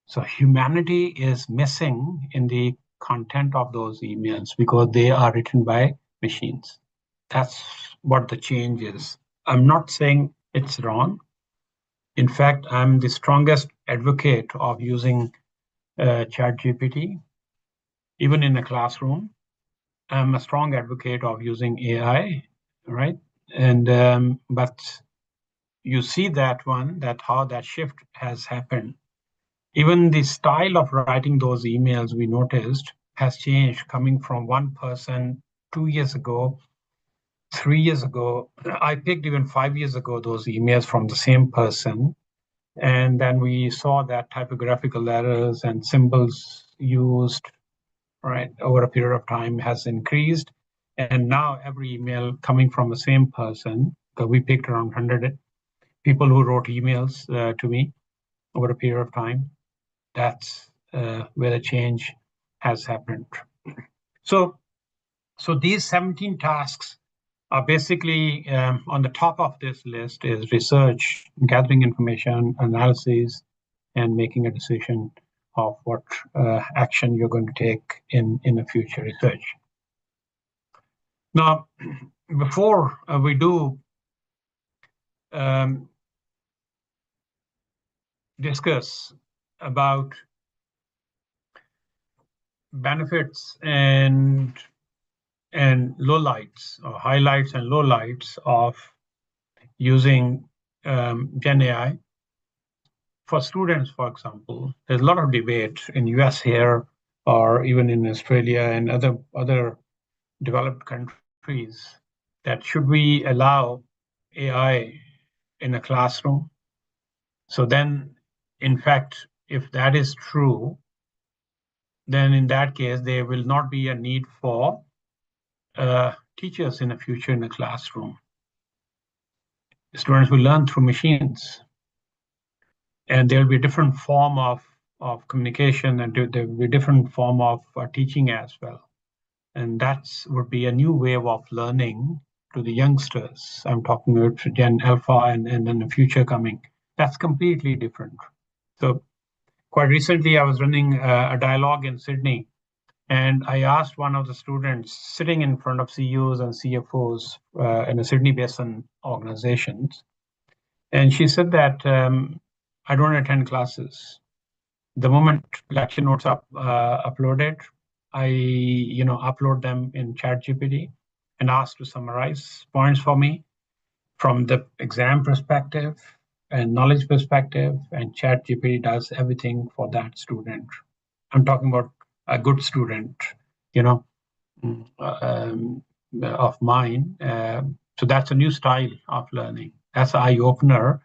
So humanity is missing in the content of those emails because they are written by machines. That's what the change is. I'm not saying it's wrong. In fact, I'm the strongest advocate of using ChatGPT, even in a classroom. I'm a strong advocate of using AI, right? And but you see that how that shift has happened. Even the style of writing those emails we noticed has changed, coming from one person 2 years ago, 3 years ago. I picked even 5 years ago those emails from the same person. And then we saw that typographical errors and symbols used, right, over a period of time has increased. And now every email coming from the same person, because we picked around 100 people who wrote emails to me over a period of time, that's where the change has happened. So these 17 tasks are basically on the top of this list is research, gathering information, analysis, and making a decision of what action you're going to take in the future research. Now, before we do discuss about benefits and lowlights, or highlights and lowlights of using Gen AI for students, for example, there's a lot of debate in US here, or even in Australia and other developed countries, that should we allow AI in a classroom? So then, in fact, if that is true, then in that case, there will not be a need for teachers in the future in the classroom. Students will learn through machines. And there will be a different form of communication, and there will be a different form of teaching as well. And that would be a new wave of learning to the youngsters. I'm talking about Gen Alpha and then the future coming. That's completely different. So quite recently, I was running a dialogue in Sydney, and I asked one of the students sitting in front of CEOs and CFOs in the Sydney Basin organizations, and she said that I don't attend classes. The moment lecture notes are uploaded, I upload them in ChatGPT and ask to summarize points for me from the exam perspective and knowledge perspective, and ChatGPT does everything for that student. I'm talking about a good student, of mine. So that's a new style of learning. That's an eye-opener.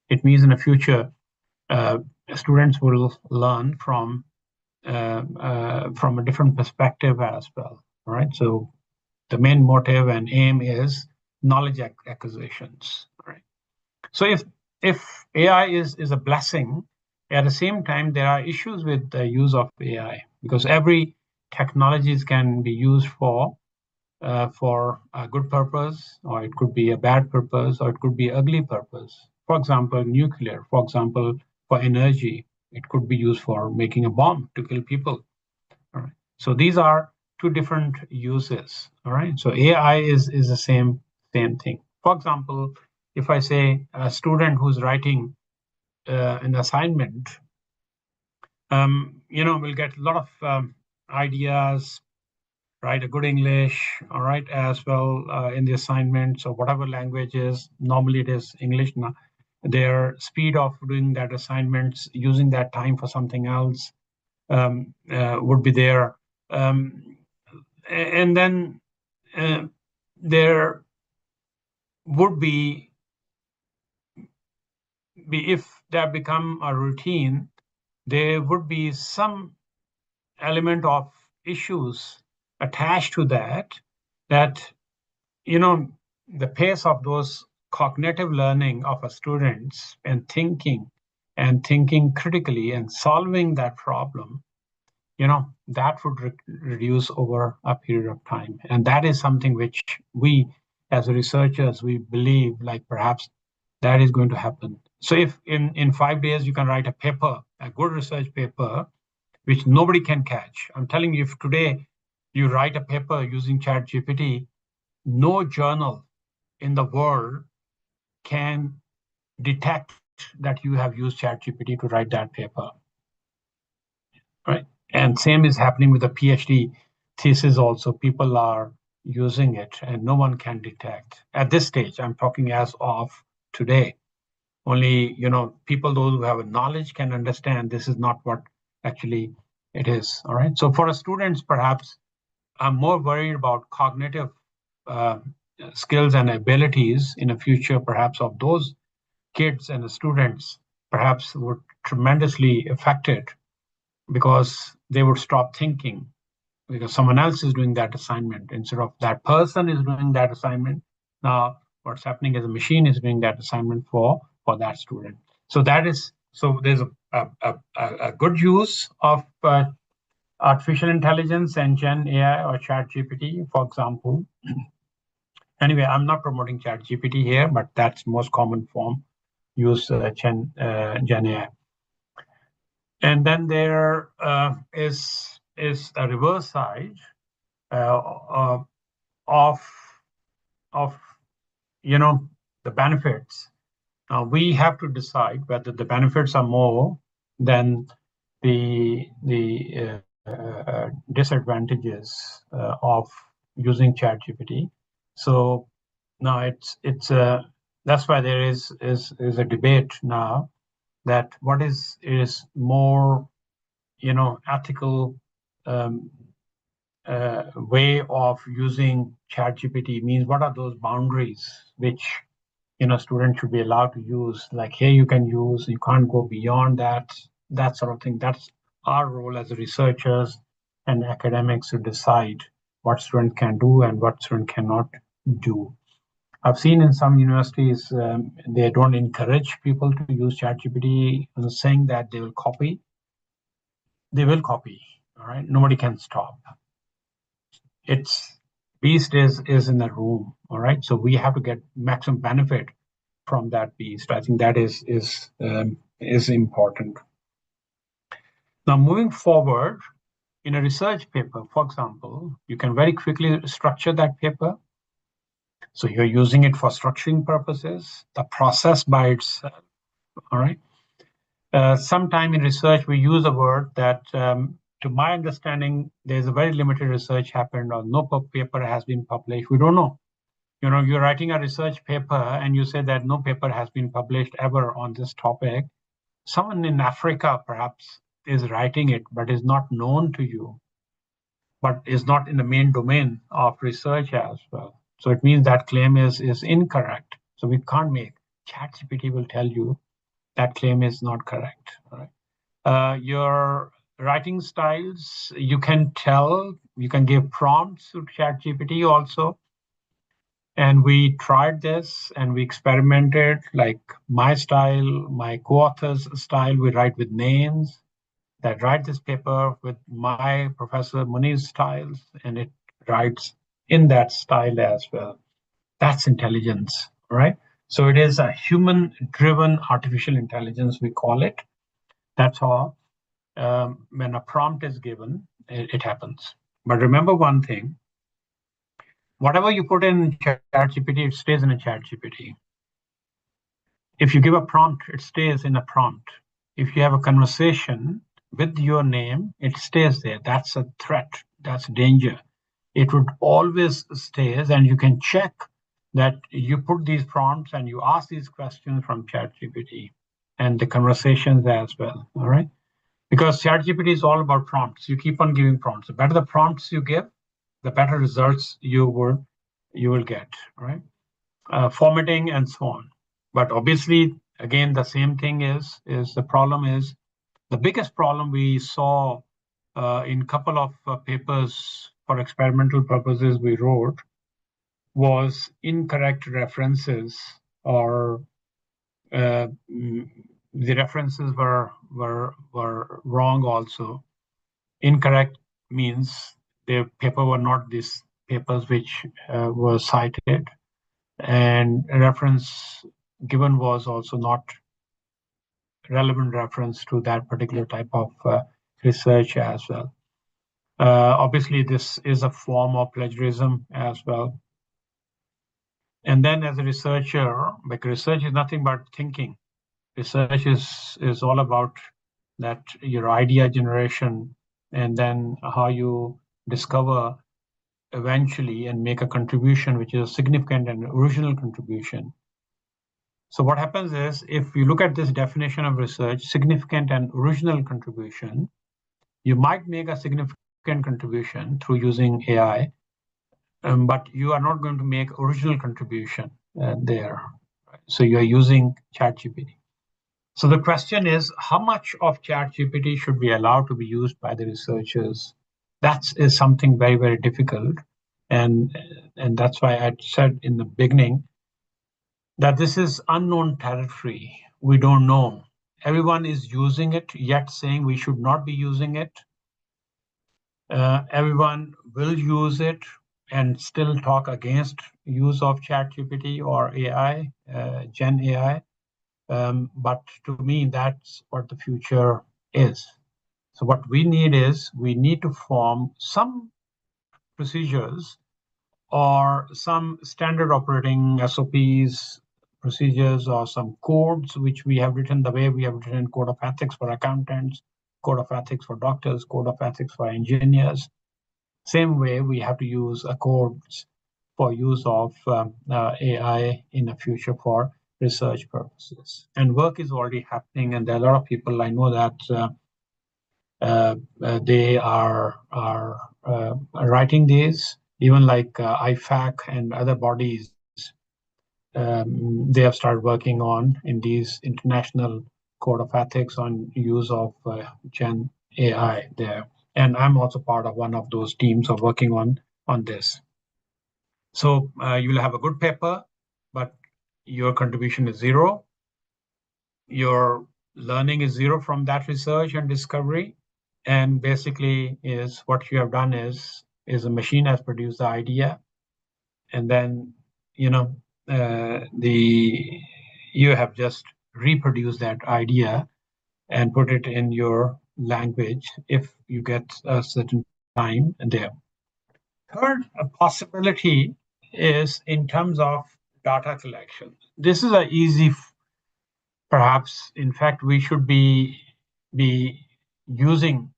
It means in the future, students will learn from a different perspective as well, right? So the main motive and aim is knowledge acquisitions, right? So if AI is a blessing, at the same time there are issues with the use of AI, because every technologies can be used for a good purpose, or it could be a bad purpose, or it could be ugly purpose. For example, nuclear. For example, for energy, it could be used for making a bomb to kill people. All right. So these are two different uses. All right. So AI is the same thing. For example, if I say a student who's writing an assignment, will get a lot of ideas, write a good English, all right, as well in the assignments or whatever languages. Normally it is English now. Their speed of doing that assignments, using that time for something else would be there. And then there would be, if that become a routine, there would be some element of issues attached to that, the pace of those cognitive learning of a students and thinking critically and solving that problem, that would reduce over a period of time. And that is something which we, as researchers, we believe like perhaps that is going to happen. So if in 5 days you can write a paper, a good research paper, which nobody can catch. I'm telling you, if today you write a paper using ChatGPT, no journal in the world can detect that you have used ChatGPT to write that paper, right? And same is happening with the PhD thesis also. People are using it and no one can detect. At this stage, I'm talking as of today. Only, people, those who have a knowledge can understand this is not what actually it is, all right? So for students, perhaps I'm more worried about cognitive skills and abilities in the future, perhaps of those kids and the students, perhaps were tremendously affected because they would stop thinking because someone else is doing that assignment instead of that person is doing that assignment. Now, what's happening is the machine is doing that assignment for that student. So there's a good use of artificial intelligence and Gen AI or ChatGPT, for example. Anyway, I'm not promoting ChatGPT here, but that's most common form use Gen AI. And then there is a reverse side of the benefits. Now we have to decide whether the benefits are more than the disadvantages of using ChatGPT. So now it's that's why there is a debate now that what is more ethical way of using ChatGPT means what are those boundaries which students should be allowed to use, like here you can use, you can't go beyond that sort of thing. That's our role as researchers and academics to decide what students can do and what students cannot do. I've seen in some universities they don't encourage people to use ChatGPT, saying that they will copy. They will copy, all right? Nobody can stop. Its beast is in the room, all right? So we have to get maximum benefit from that beast. I think that is important. Now, moving forward, in a research paper, for example, you can very quickly structure that paper. So you're using it for structuring purposes, the process by itself, all right? Sometime in research, we use a word that, to my understanding, there's a very limited research happened or no paper has been published. We don't know. You're writing a research paper and you say that no paper has been published ever on this topic. Someone in Africa perhaps is writing it, but is not known to you, but is not in the main domain of research as well. So it means that claim is incorrect. So we can't make. ChatGPT will tell you that claim is not correct. Right? Your writing styles, you can tell, you can give prompts to ChatGPT also. And we tried this and we experimented, like my style, my co-author's style, we write with names, that write this paper with my Professor Muni's styles, and it writes in that style as well. That's intelligence, right? So it is a human-driven artificial intelligence, we call it. That's how when a prompt is given, it happens. But remember one thing, whatever you put in ChatGPT, it stays in a ChatGPT. If you give a prompt, it stays in a prompt. If you have a conversation with your name, it stays there. That's a threat. That's danger. It would always stays, and you can check that you put these prompts and you ask these questions from ChatGPT and the conversations as well. All right, because ChatGPT is all about prompts. You keep on giving prompts. The better the prompts you give, the better results you will get. Right, formatting and so on. But obviously, again, the same thing is the problem is the biggest problem we saw in couple of papers for experimental purposes we wrote was incorrect references, or the references were wrong also. Incorrect means the paper were not these papers which were cited, and reference given was also not relevant reference to that particular type of research as well. Obviously, this is a form of plagiarism as well. And then as a researcher, like research is nothing but thinking. Research is all about that your idea generation, and then how you discover eventually and make a contribution which is a significant and original contribution. So what happens is, if you look at this definition of research, significant and original contribution, you might make a significant contribution through using AI, but you are not going to make original contribution there. So you are using ChatGPT. So the question is, how much of ChatGPT should be allowed to be used by the researchers? That is something very, very difficult. And that's why I said in the beginning that this is unknown territory. We don't know. Everyone is using it, yet saying we should not be using it. Everyone will use it and still talk against use of ChatGPT or AI, Gen AI. But to me, that's what the future is. So what we need is, we need to form some procedures or some standard operating SOPs, procedures, or some codes which we have written the way we have written code of ethics for accountants, code of ethics for doctors, code of ethics for engineers. Same way we have to use a codes for use of AI in the future for research purposes. And work is already happening, and there are a lot of people I know that they are writing these, even like IFAC and other bodies. They have started working on in these international code of ethics on use of Gen AI there. And I'm also part of one of those teams of working on this. So you'll have a good paper, but your contribution is zero. Your learning is zero from that research and discovery. And basically is what you have done is a machine has produced the idea, and then you have just reproduced that idea and put it in your language if you get a certain time there. Third possibility is in terms of data collection. This is an easy, perhaps, in fact, we should be using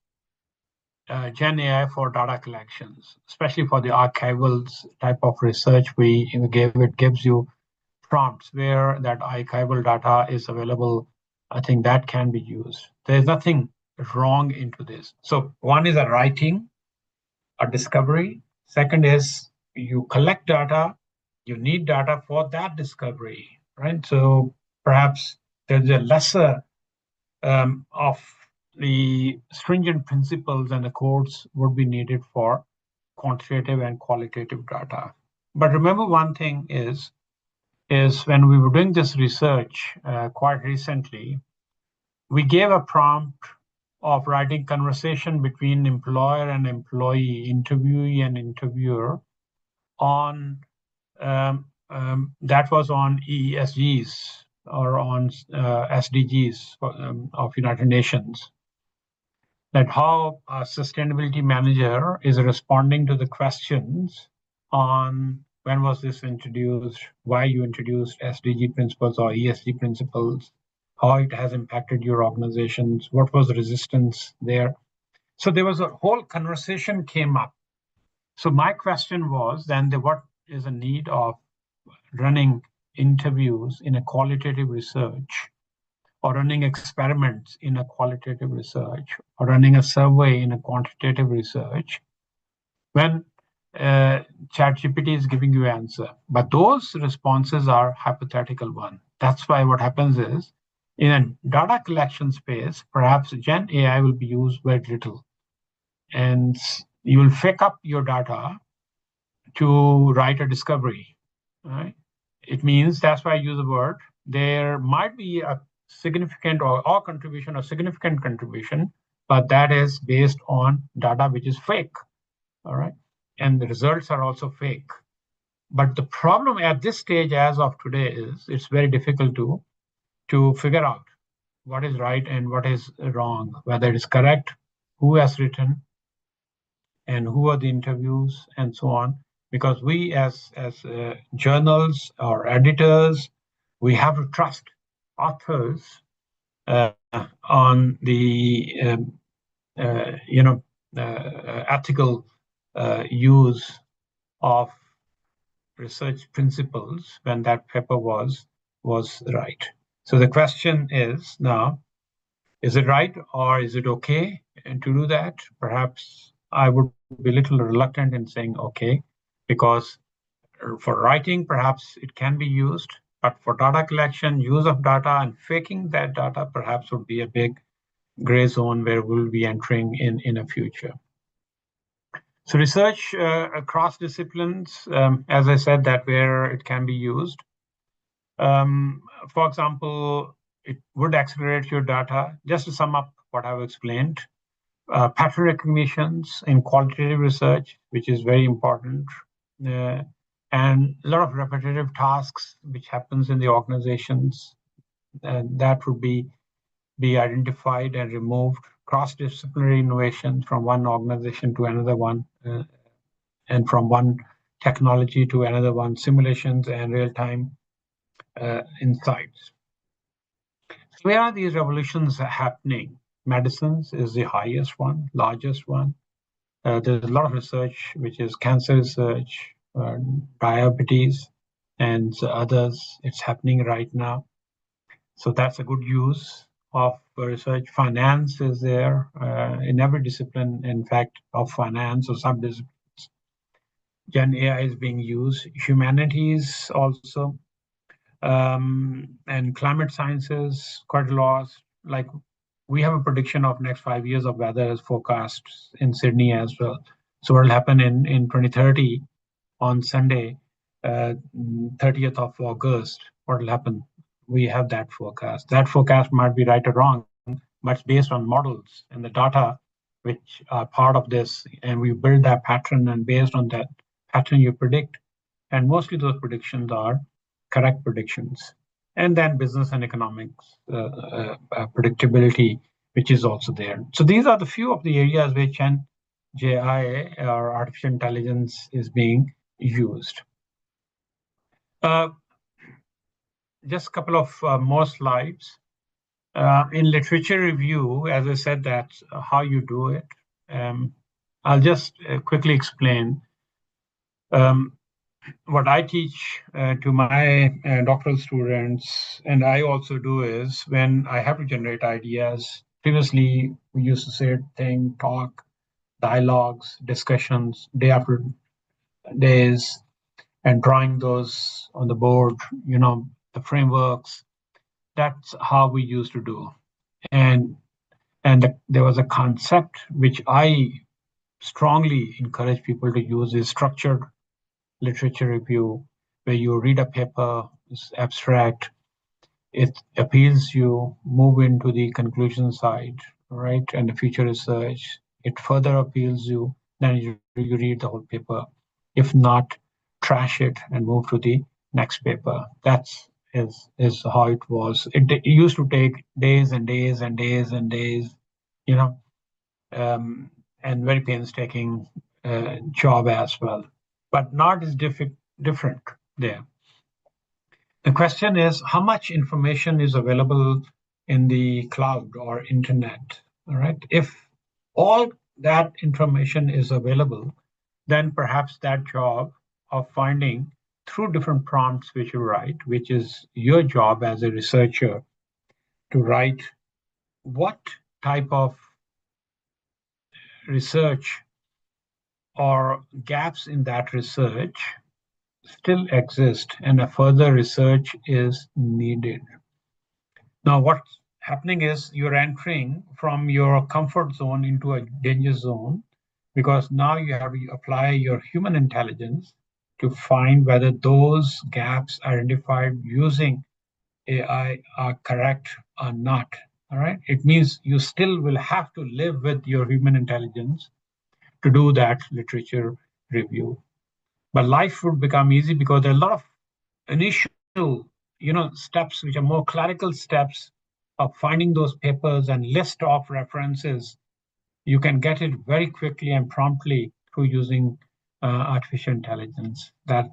Gen AI for data collections, especially for the archival type of research we gave. It gives you prompts where that archival data is available. I think that can be used. There's nothing wrong into this. So one is a writing, a discovery. Second is you collect data. You need data for that discovery, right? So perhaps there's a lesser of the stringent principles and the codes would be needed for quantitative and qualitative data. But remember one thing is when we were doing this research quite recently, we gave a prompt of writing conversation between employer and employee, interviewee and interviewer on that was on ESGs or on SDGs of United Nations. That how a sustainability manager is responding to the questions on when was this introduced, why you introduced SDG principles or ESG principles, how it has impacted your organizations, what was the resistance there. So there was a whole conversation came up. So my question was then, what is the need of running interviews in a qualitative research, or running experiments in a qualitative research, or running a survey in a quantitative research, when ChatGPT is giving you answer. But those responses are hypothetical one. That's why what happens is, in a data collection space, perhaps Gen AI will be used very little. and you will fake up your data to write a discovery, right? It means, that's why I use the word, there might be a significant or contribution or significant contribution, but that is based on data which is fake, all right? And the results are also fake. But the problem at this stage as of today is it's very difficult to figure out what is right and what is wrong, whether it is correct, who has written, and who are the interviews, and so on. Because we as journals or editors, we have to trust authors on the ethical use of research principles when that paper was right. So the question is now, is it right or is it okay to do that? Perhaps I would be a little reluctant in saying okay, because for writing, perhaps it can be used, but for data collection, use of data and faking that data perhaps would be a big gray zone where we'll be entering in a future. So research across disciplines, as I said, that where it can be used. For example, it would accelerate your data. Just to sum up what I've explained, pattern recognitions in qualitative research, which is very important, and a lot of repetitive tasks which happens in the organizations, that would be identified and removed. Cross-disciplinary innovation from one organization to another one, and from one technology to another one, simulations and real-time insights. So where are these revolutions happening? Medicines is the highest one, largest one. There's a lot of research, which is cancer research, diabetes, and others. It's happening right now. So that's a good use of research. Finance is there in every discipline, in fact, of finance or sub-disciplines. Gen AI is being used. Humanities also, and climate sciences, quite a lot. Like, we have a prediction of next 5 years of weather as forecast in Sydney as well. So what will happen in 2030 on Sunday, 30th of August, what will happen? We have that forecast. That forecast might be right or wrong, but it's based on models and the data which are part of this. And we build that pattern, and based on that pattern you predict. And mostly those predictions are correct predictions. And then business and economics predictability, which is also there. So these are the few of the areas which GI or artificial intelligence is being used. Just a couple of more slides. In literature review, as I said, that's how you do it. I'll just quickly explain. What I teach to my doctoral students, and I also do, is when I have to generate ideas. Previously, we used to sit, think, talk, dialogues, discussions, day after days, and drawing those on the board, the frameworks. That's how we used to do. And there was a concept which I strongly encourage people to use, is structured literature review, where you read a paper, it's abstract, it appeals you, move into the conclusion side, right, and the future research. It further appeals you, then you read the whole paper. If not, trash it and move to the next paper. That's is how it was. It used to take days and days and days and days, and very painstaking job as well. But not as different there. The question is, how much information is available in the cloud or internet? All right. If all that information is available, then perhaps that job of finding through different prompts which you write, which is your job as a researcher, to write what type of research or gaps in that research still exist, and a further research is needed. Now, what's happening is you're entering from your comfort zone into a danger zone, because now you have to apply your human intelligence to find whether those gaps identified using AI are correct or not. All right. It means you still will have to live with your human intelligence to do that literature review. But life would become easy because there are a lot of initial, steps which are more clerical steps of finding those papers and list of references. You can get it very quickly and promptly through using artificial intelligence. That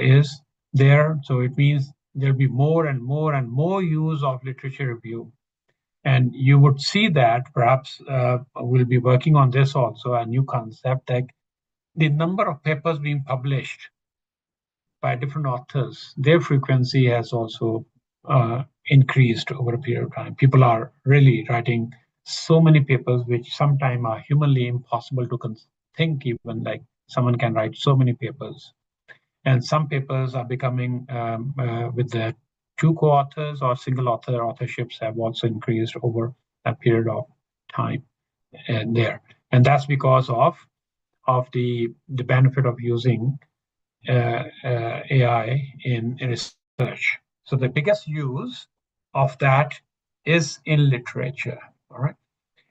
is there. So it means there'll be more and more and more use of literature review. And you would see that perhaps we'll be working on this also, a new concept, like the number of papers being published by different authors, their frequency has also increased over a period of time. People are really writing so many papers, which sometimes are humanly impossible to think even, like someone can write so many papers. And some papers are becoming with the two co-authors or single author authorships have also increased over a period of time there. And that's because of the benefit of using AI in research. So the biggest use of that is in literature, all right?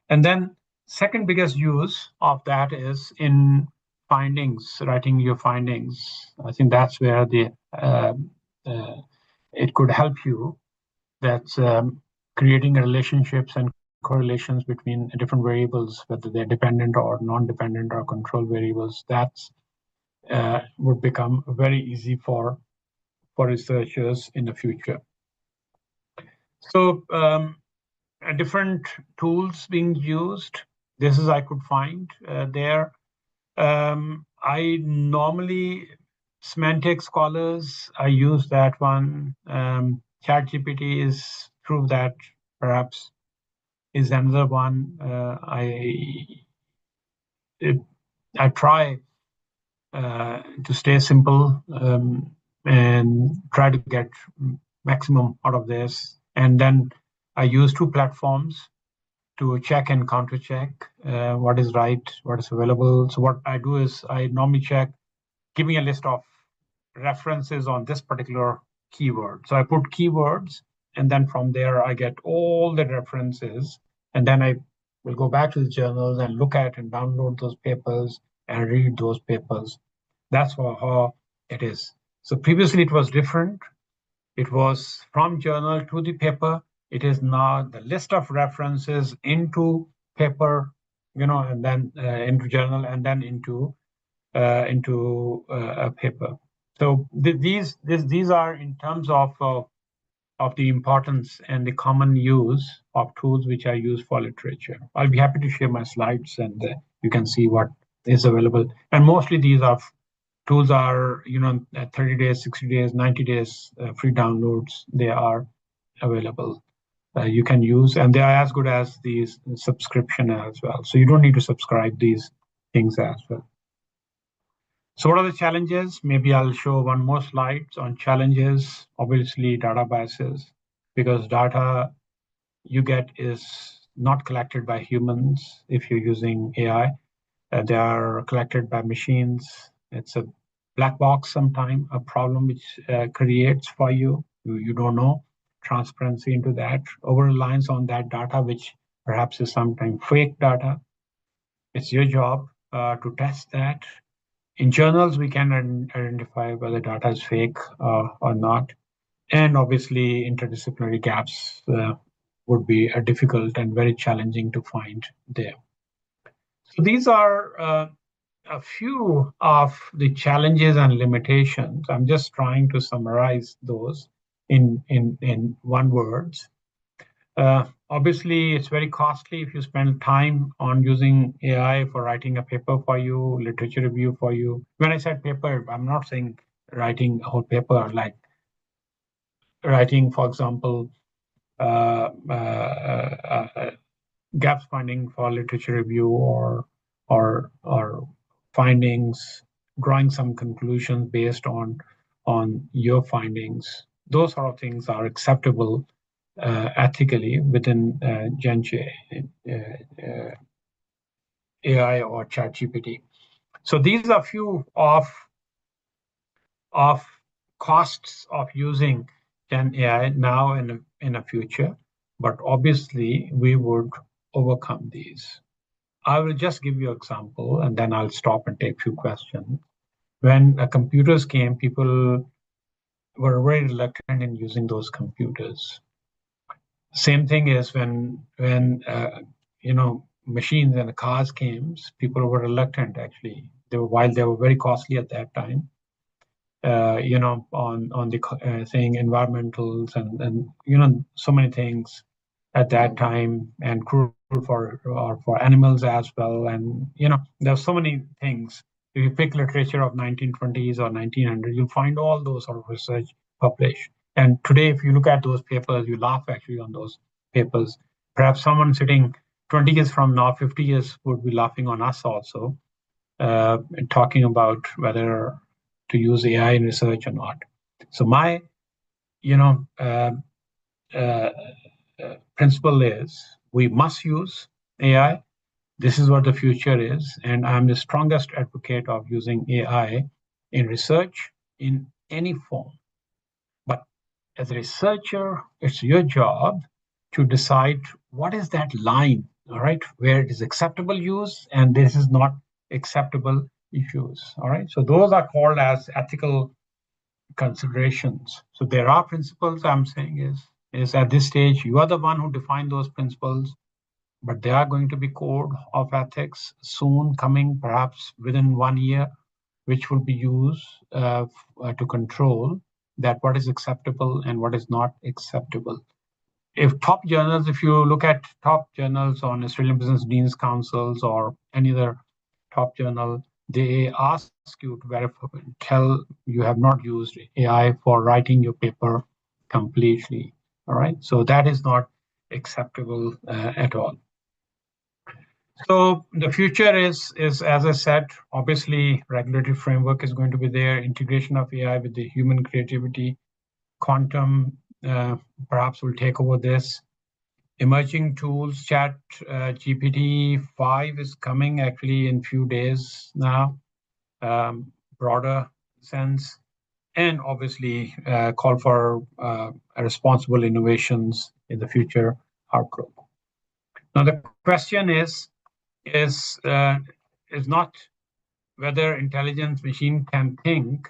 And then second biggest use of that is in findings, writing your findings. I think that's where it could help you. That's creating relationships and correlations between different variables, whether they're dependent or non-dependent or control variables. That's would become very easy for researchers in the future. So different tools being used. This is I could find there. I normally semantic scholars. I use that one. ChatGPT is true that perhaps is another one. I try to stay simple and try to get maximum out of this. And then I use two platforms to check and counter check what is right, what is available. So what I do is I normally check, give me a list of references on this particular keyword. So I put keywords, and then from there I get all the references, and then I will go back to the journals and look at and download those papers and read those papers. That's how it is. So previously it was different. It was from journal to the paper. It is now the list of references into paper, and then into journal, and then into a paper. So these are in terms of the importance and the common use of tools which are used for literature. I'll be happy to share my slides, and you can see what is available. And mostly these tools are, 30 days, 60 days, 90 days free downloads. They are available. You can use, and they are as good as these subscription as well. So you don't need to subscribe these things as well. So what are the challenges? Maybe I'll show one more slide on challenges. Obviously, data biases, because data you get is not collected by humans if you're using AI. They are collected by machines. It's a black box sometimes, a problem which creates for you. You don't know. Transparency into that. Over-reliance on that data, which perhaps is sometimes fake data. It's your job to test that. In journals, we can identify whether data is fake or not. And obviously, interdisciplinary gaps would be difficult and very challenging to find there. So these are a few of the challenges and limitations. I'm just trying to summarize those in one word. Obviously, it's very costly if you spend time on using AI for writing a paper for you, literature review for you. When I said paper, I'm not saying writing a whole paper, like writing, for example, gaps finding for literature review or findings, drawing some conclusions based on your findings. Those sort of things are acceptable ethically within Genj AI or ChatGPT. So these are few of costs of using Gen AI now and in the future, but obviously we would overcome these. I will just give you an example and then I'll stop and take a few questions. When computers came, people were very reluctant in using those computers. Same thing is when machines and cars came, people were reluctant actually. While they were very costly at that time, on the saying environmentals and so many things at that time, and cruel for animals as well, and there's so many things. If you pick literature of 1920s or 1900, you'll find all those sort of research published. And today, if you look at those papers, you laugh actually on those papers. Perhaps someone sitting 20 years from now, 50 years, would be laughing on us also, talking about whether to use AI in research or not. So my, principle is we must use AI. This is what the future is, and I'm the strongest advocate of using AI in research in any form. But as a researcher, it's your job to decide what is that line, all right, where it is acceptable use and this is not acceptable use, all right? So those are called as ethical considerations. So there are principles. I'm saying is at this stage, you are the one who define those principles, but there are going to be code of ethics soon coming, perhaps within 1 year, which will be used to control that what is acceptable and what is not acceptable. If you look at top journals on Australian Business Deans Councils or any other top journal, they ask you to verify, tell you have not used AI for writing your paper completely. All right, so that is not acceptable at all. So the future is, as I said, obviously regulatory framework is going to be there, integration of AI with the human creativity, quantum perhaps will take over this. Emerging tools, Chat GPT 5 is coming actually in few days now, broader sense, and obviously call for responsible innovations in the future outlook. Now the question is not whether intelligent machine can think.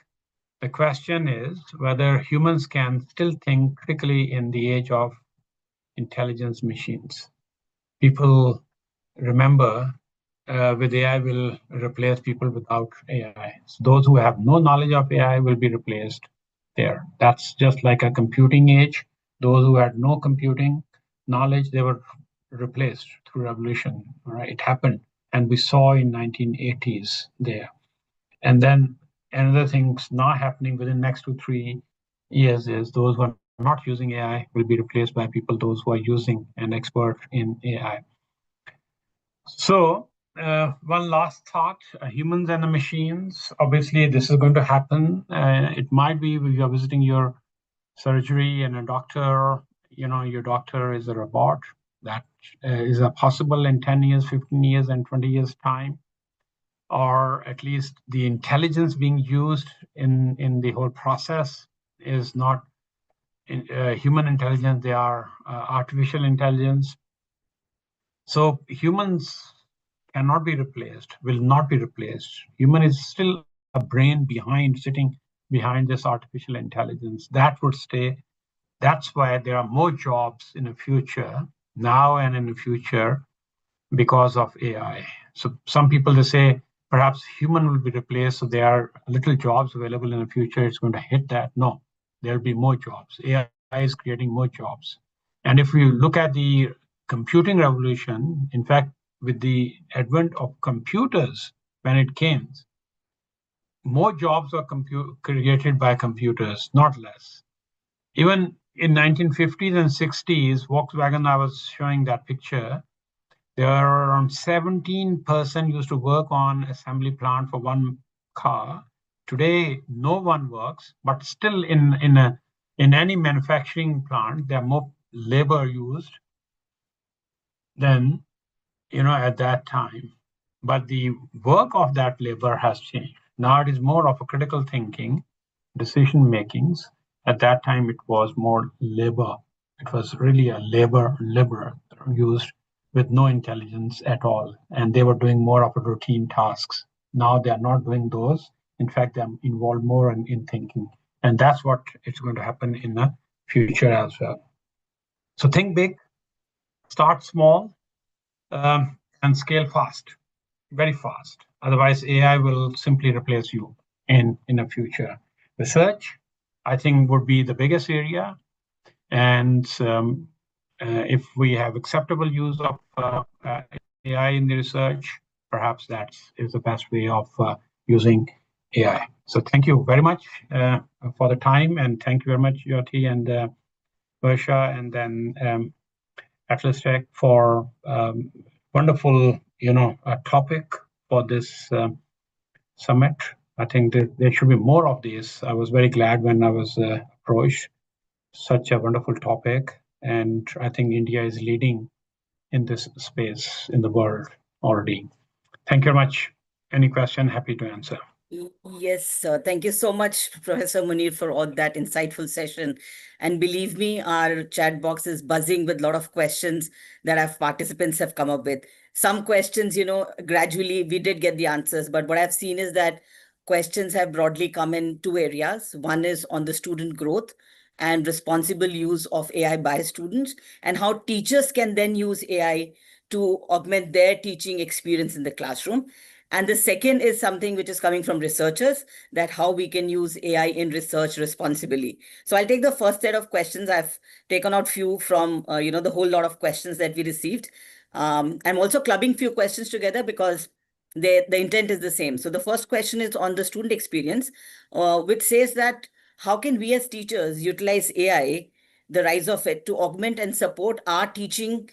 The question is whether humans can still think critically in the age of intelligence machines. People remember with AI will replace people without AI. So those who have no knowledge of AI will be replaced there. That's just like a computing age. Those who had no computing knowledge, they were replaced through revolution. All right, it happened, and we saw in 1980s there. And then another thing's not happening within next 2 3 years is those who are not using AI will be replaced by people, those who are using and expert in AI. So one last thought, humans and the machines, obviously this is going to happen. It might be if you're visiting your surgery and a doctor, your doctor is a robot. That is a possible in 10 years, 15 years, and 20 years time, or at least the intelligence being used in the whole process is not human intelligence, they are artificial intelligence. So humans cannot be replaced, will not be replaced. Human is still a brain sitting behind this artificial intelligence. That would stay. That's why there are more jobs in the future, now and in the future, because of AI. So some people, they say, perhaps human will be replaced, so there are little jobs available in the future. It's going to hit that. No, there'll be more jobs. AI is creating more jobs. And if we look at the computing revolution, in fact, with the advent of computers, when it came, more jobs were created by computers, not less. Even in 1950s and 60s, Volkswagen, I was showing that picture, there are around 17% used to work on assembly plant for one car. Today, no one works, but still in any manufacturing plant, there are more labor used than at that time. but the work of that labor has changed. Now it is more of a critical thinking, decision makings. At that time, it was more labor. It was really a labor used with no intelligence at all. And they were doing more of a routine tasks. Now they are not doing those. In fact, they're involved more in thinking. And that's what is going to happen in the future as well. So think big, start small, and scale fast, very fast. Otherwise, AI will simply replace you in the future. Research, I think, would be the biggest area. And if we have acceptable use of AI in the research, perhaps that is the best way of using AI. So thank you very much for the time, and thank you very much, Jyoti and Varsha, and then Atlas Tech for wonderful, topic for this summit. I think that there should be more of these. I was very glad when I was approached. Such a wonderful topic, and I think India is leading in this space in the world already. Thank you very much. Any question, happy to answer. Yes, thank you so much, Professor Munir, for all that insightful session. And believe me, our chat box is buzzing with a lot of questions that our participants have come up with. Some questions, gradually we did get the answers, but what I've seen is that questions have broadly come in two areas. One is on the student growth and responsible use of AI by students, and how teachers can then use AI to augment their teaching experience in the classroom. And the second is something which is coming from researchers, that how we can use AI in research responsibly. So I'll take the first set of questions. I've taken out few from, the whole lot of questions that we received. I'm also clubbing few questions together because the intent is the same. So the first question is on the student experience, which says that how can we as teachers utilize AI, the rise of it, to augment and support our teaching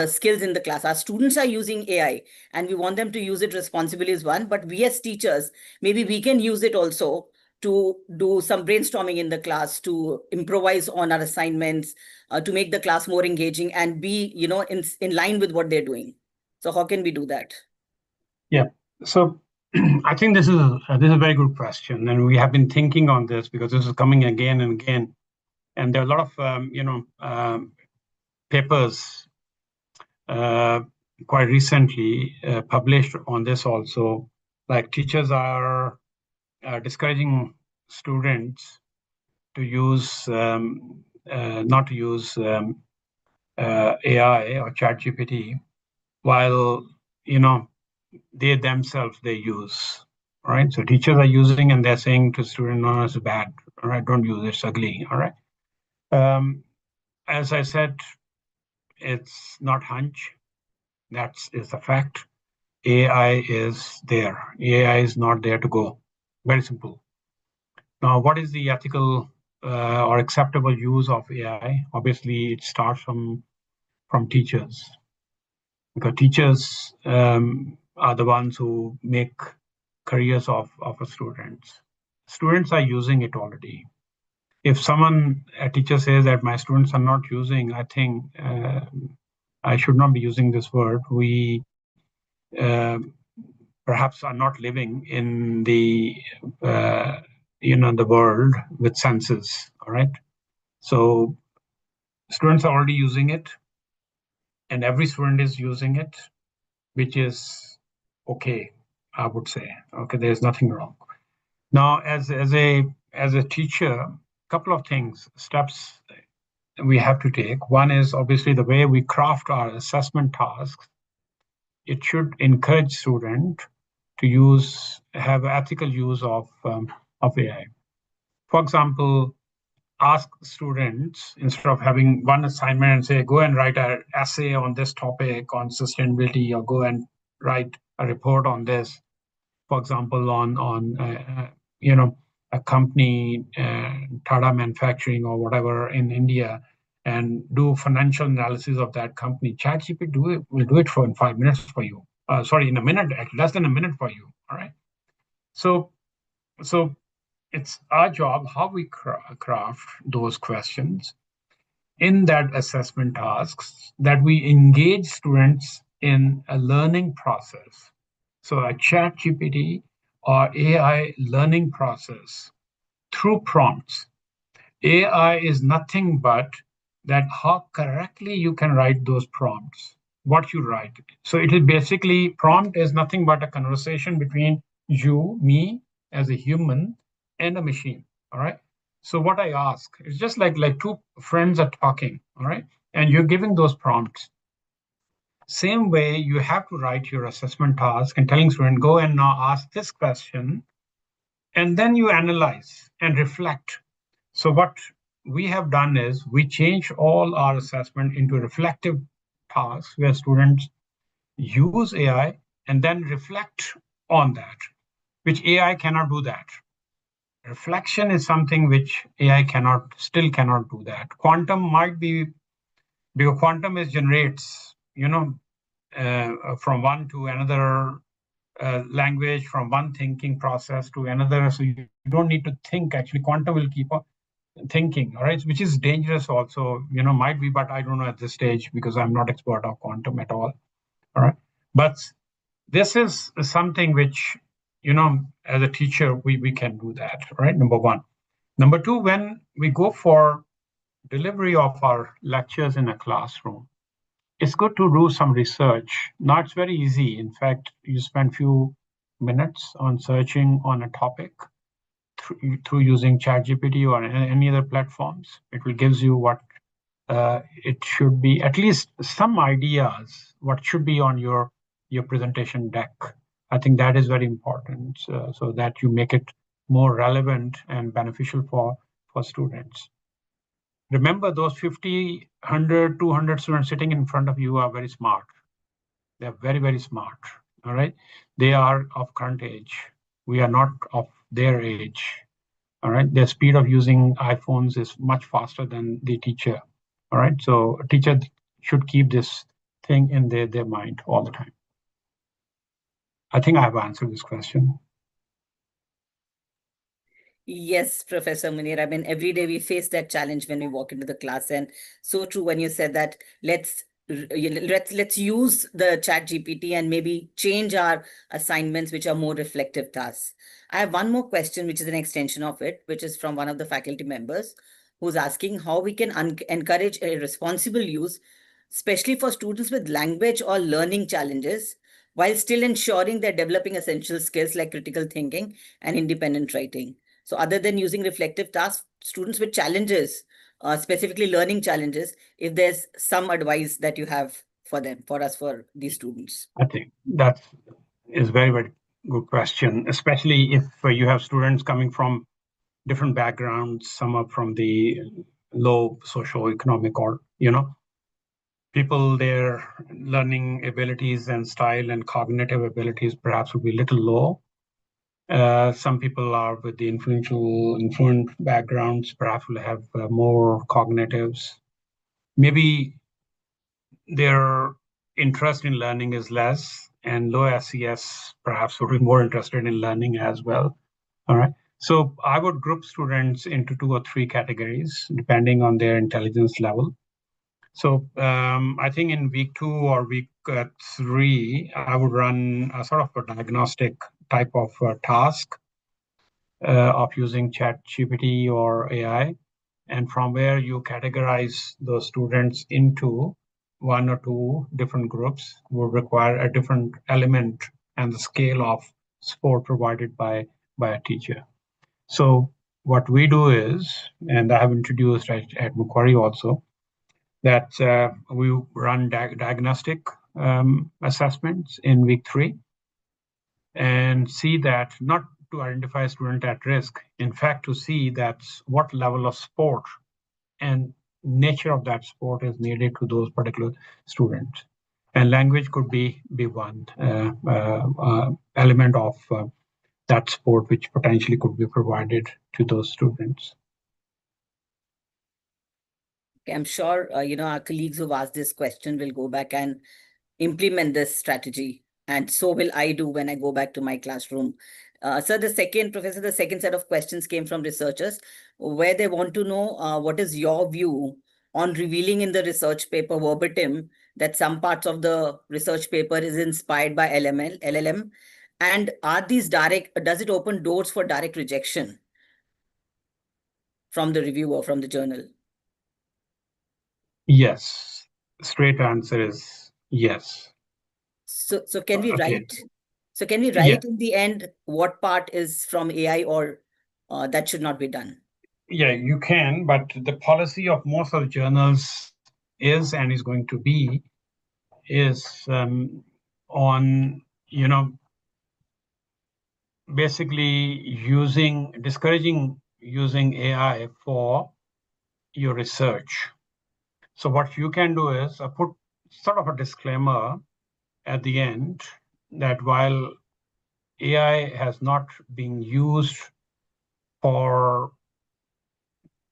skills in the class? Our students are using AI and we want them to use it responsibly is one, but we as teachers, maybe we can use it also to do some brainstorming in the class, to improvise on our assignments, to make the class more engaging and be, in line with what they're doing. So how can we do that? Yeah. So I think this is a very good question, and we have been thinking on this because this is coming again and again, and there are a lot of papers quite recently published on this also. Like teachers are discouraging students to use not to use AI or ChatGPT, while they themselves they use, right? So teachers are using and they're saying to students, no, it's bad, all right, don't use it, it's ugly, all right? As I said, it's not hunch, that is the fact. AI is there. AI is not there to go. Very simple. Now, what is the ethical or acceptable use of AI? Obviously, it starts from teachers, because teachers are the ones who make careers of students. Students are using it already. If a teacher says that my students are not using, I think I should not be using this word. We perhaps are not living in the the world with senses. All right. So students are already using it, and every student is using it, which is okay, I would say. Okay, there's nothing wrong. Now, as a teacher, a couple of steps we have to take. One is obviously the way we craft our assessment tasks. It should encourage students to have ethical use of AI. For example, ask students, instead of having one assignment and say, go and write an essay on this topic on sustainability, or go and write a report on this. For example, on a company, Tata Manufacturing or whatever in India, and do financial analysis of that company. ChatGPT will do it in 5 minutes for you. In a minute, less than a minute for you. All right. So it's our job how we craft those questions in that assessment tasks, that we engage students in a learning process, So a chat GPT or AI learning process through prompts. AI is nothing but that how correctly you can write those prompts, what you write. So it is basically prompt is nothing but a conversation between you, me as a human and a machine. All right. So what I ask is just like two friends are talking, all right, and you're giving those prompts. Same way you have to write your assessment task and telling student go and now ask this question, and then you analyze and reflect. So what we have done is we change all our assessment into reflective tasks where students use AI and then reflect on that, which AI cannot do that. Reflection is something which AI still cannot do that. Quantum might be, because quantum is generates, from one to another language, from one thinking process to another. So you don't need to think. Actually, quantum will keep on thinking, all right, which is dangerous also, might be, but I don't know at this stage because I'm not expert of quantum at all. All right. But this is something which, as a teacher, we can do that, right? Number one. Number two, when we go for delivery of our lectures in a classroom, it's good to do some research. Now it's very easy. In fact, you spend few minutes on searching on a topic through using ChatGPT or any other platforms. It will gives you what it should be, at least some ideas, what should be on your presentation deck. I think that is very important, so that you make it more relevant and beneficial for students. Remember, those 50, 100, 200 students sitting in front of you are very smart. They're very, very smart. All right. They are of current age. We are not of their age. All right. Their speed of using iPhones is much faster than the teacher. All right. So a teacher should keep this thing in their mind all the time. I think I have answered this question. Yes, Professor Munir. I mean, every day we face that challenge when we walk into the class, and so true when you said that let's use the chat GPT and maybe change our assignments which are more reflective tasks. I have one more question which is an extension of it, which is from one of the faculty members who's asking how we can encourage a responsible use, especially for students with language or learning challenges, while still ensuring they're developing essential skills like critical thinking and independent writing. So other than using reflective tasks, students with challenges, specifically learning challenges, if there's some advice that you have for them, for these students. I think that is very, very good question, especially if you have students coming from different backgrounds. Some are from the low socio-economic or, people, their learning abilities and style and cognitive abilities perhaps would be a little low. Some people are with the influent backgrounds, perhaps will have more cognitives. Maybe their interest in learning is less, and low SES perhaps would be more interested in learning as well. All right. So I would group students into 2 or 3 categories, depending on their intelligence level. So I think in week 2 or week 3, I would run a sort of a diagnostic type of task of using ChatGPT or AI, and from where you categorize those students into 1 or 2 different groups would require a different element and the scale of support provided by a teacher. So what we do is, and I have introduced at Macquarie also, that we run diagnostic assessments in week 3 and see that not to identify a student at risk, in fact, to see that what level of support and nature of that support is needed to those particular students. And language could be one element of that support which potentially could be provided to those students. I'm sure, our colleagues who've asked this question will go back and implement this strategy. And so will I do when I go back to my classroom. So the second set of questions came from researchers where they want to know what is your view on revealing in the research paper verbatim that some parts of the research paper is inspired by LLM? And are these does it open doors for direct rejection from the reviewer, from the journal? Yes. Straight answer is yes. So can we Okay. write? So can we Yeah. write in the end what part is from AI or that should not be done? Yeah, you can, but the policy of most of the journals is and is going to be is on, basically discouraging using AI for your research. So what you can do is put sort of a disclaimer at the end that while AI has not been used for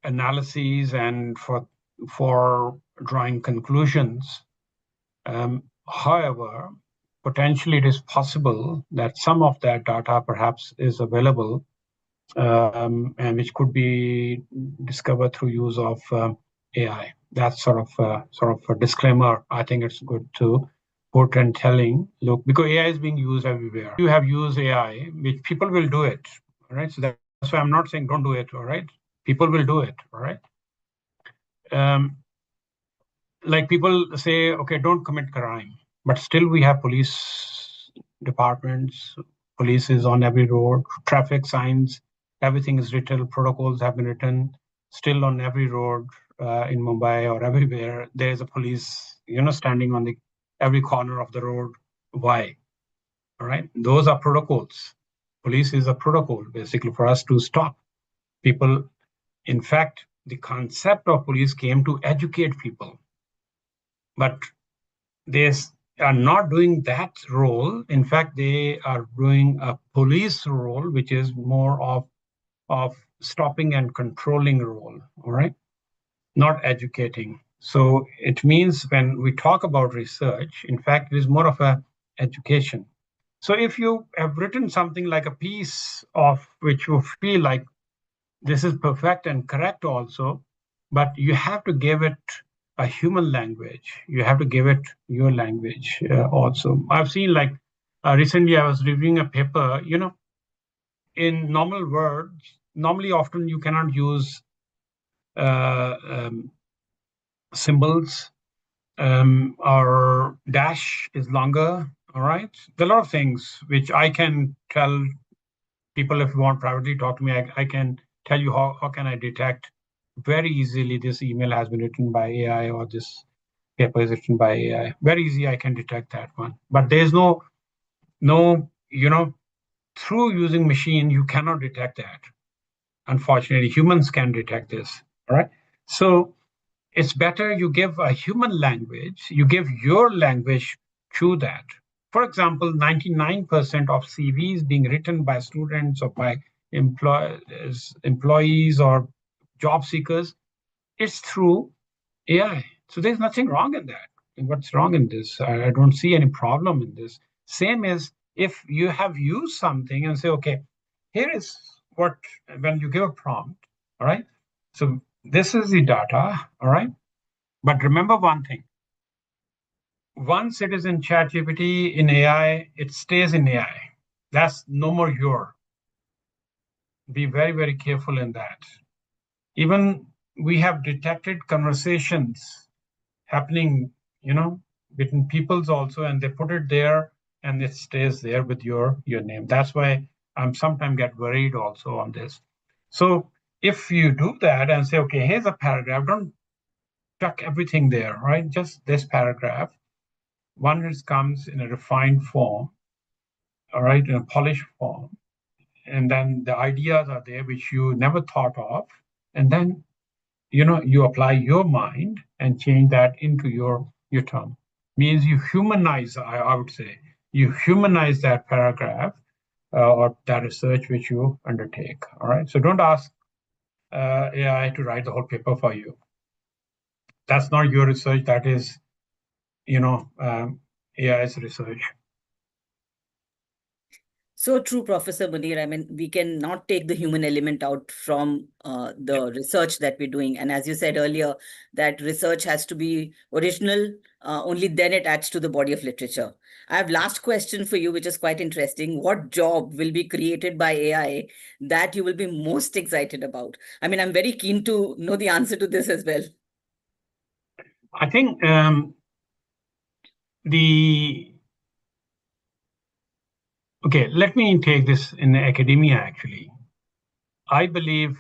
analyses and for drawing conclusions, however, potentially it is possible that some of that data perhaps is available and which could be discovered through use of AI. That's sort of a disclaimer. I think it's good to put and telling. Look, because AI is being used everywhere. You have used AI, which people will do it. All right. So that's why I'm not saying don't do it. All right. People will do it. All right. Like people say, okay, don't commit crime, but still we have police departments. Police is on every road, traffic signs, everything is written, protocols have been written. Still on every road in Mumbai or everywhere, there is a police, standing on every corner of the road. Why? All right, those are protocols. Police is a protocol basically for us to stop people. In fact, the concept of police came to educate people, but they are not doing that role. In fact, they are doing a police role, which is more of stopping and controlling role, all right? Not educating. So it means when we talk about research, in fact, it is more of a education. So if you have written something like a piece of which you feel like this is perfect and correct also, but you have to give it a human language. You have to give it your language also. I've seen recently I was reviewing a paper, in normal words, normally often you cannot use symbols or dash is longer, all right? There are a lot of things which I can tell people if you want privately talk to me, I can tell you how can I detect very easily this email has been written by AI or this paper is written by AI. Very easy, I can detect that one. But there's no, through using machine, you cannot detect that. Unfortunately, humans can detect this, all right? So it's better you give a human language, you give your language to that. For example, 99% of CVs being written by students or by employees or job seekers, it's through AI. So there's nothing wrong in that. And what's wrong in this? I don't see any problem in this. Same as if you have used something and say, okay, here is what, when you give a prompt, all right? So this is the data, all right? But remember one thing. Once it is in ChatGPT, in AI, it stays in AI. That's no more your. Be very, very careful in that. Even we have detected conversations happening, between peoples also, and they put it there and it stays there with your name. That's why I'm sometimes get worried also on this. So if you do that and say, okay, here's a paragraph, don't chuck everything there, right? Just this paragraph. One is comes in a refined form, all right, in a polished form. And then the ideas are there which you never thought of. And then, you apply your mind and change that into your term. Means you humanize, I would say, you humanize that paragraph or that research which you undertake. All right. So don't ask AI to write the whole paper for you. That's not your research. That is, AI's research. So true, Professor Munir. I mean, we cannot take the human element out from the research that we're doing. And as you said earlier, that research has to be original, only then it adds to the body of literature. I have last question for you, which is quite interesting. What job will be created by AI that you will be most excited about? I mean, I'm very keen to know the answer to this as well. I think okay, let me take this in academia actually. I believe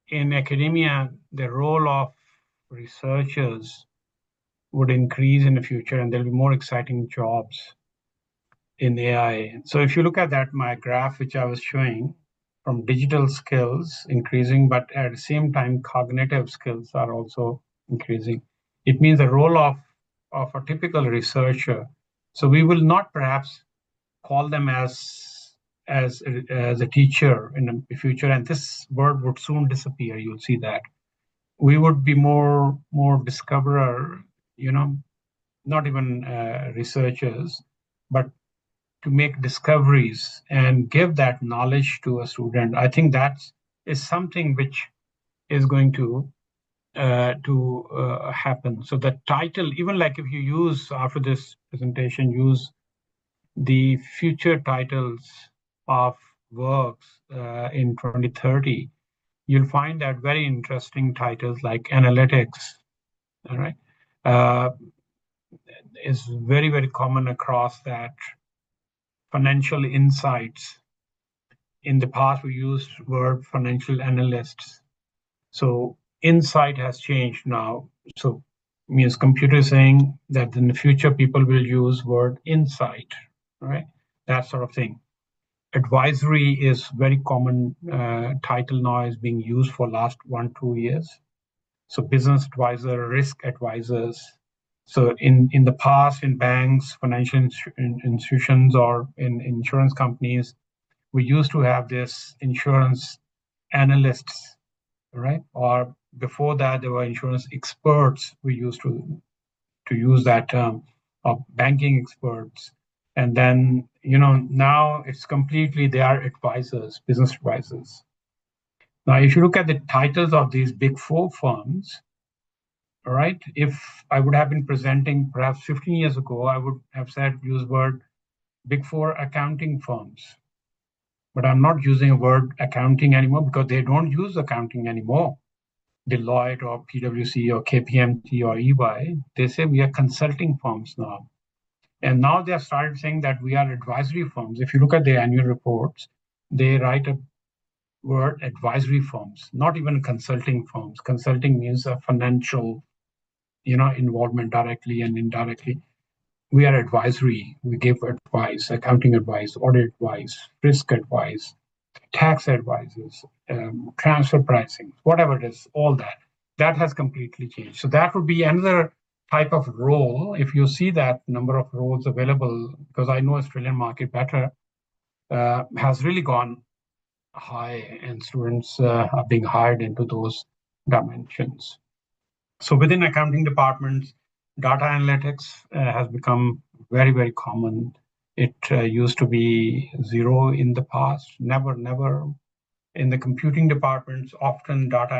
in academia, the role of researchers would increase in the future and there'll be more exciting jobs in AI. So if you look at that, my graph, which I was showing, from digital skills increasing, but at the same time, cognitive skills are also increasing. It means the role of a typical researcher. So we will not perhaps call them as a teacher in the future, and this word would soon disappear. You'll see that we would be more discoverer, not even researchers, but to make discoveries and give that knowledge to a student. I think that is something which is going to happen. So the title, even like if you use after this presentation, use the future titles of works in 2030, you'll find that very interesting titles like analytics, all right, is very, very common across that. Financial insights. In the past, we used word financial analysts. So insight has changed now. So means computer saying that in the future, people will use word insight, right? That sort of thing. Advisory is very common title now is being used for last 1-2 years. So business advisor, risk advisors. So in the past, in banks, financial institutions, or in insurance companies, we used to have this insurance analysts, right? Or before that, there were insurance experts. We used to use that term, of banking experts. And then, now it's completely, they are advisors, business advisors. Now, if you look at the titles of these big four firms, all right, if I would have been presenting perhaps 15 years ago, I would have said, use word big four accounting firms. But I'm not using a word accounting anymore because they don't use accounting anymore. Deloitte or PwC or KPMG or EY, they say we are consulting firms now. And now they have started saying that we are advisory firms. If you look at their annual reports, they write a word advisory firms, not even consulting firms. Consulting means a financial, involvement directly and indirectly. We are advisory. We give advice, accounting advice, audit advice, risk advice, tax advisors, transfer pricing, whatever it is, all that. That has completely changed. So that would be another type of role. If you see that number of roles available, because I know Australian market better, has really gone high, and students are being hired into those dimensions. So within accounting departments, data analytics has become very, very common. It used to be zero in the past, never. In the computing departments, often data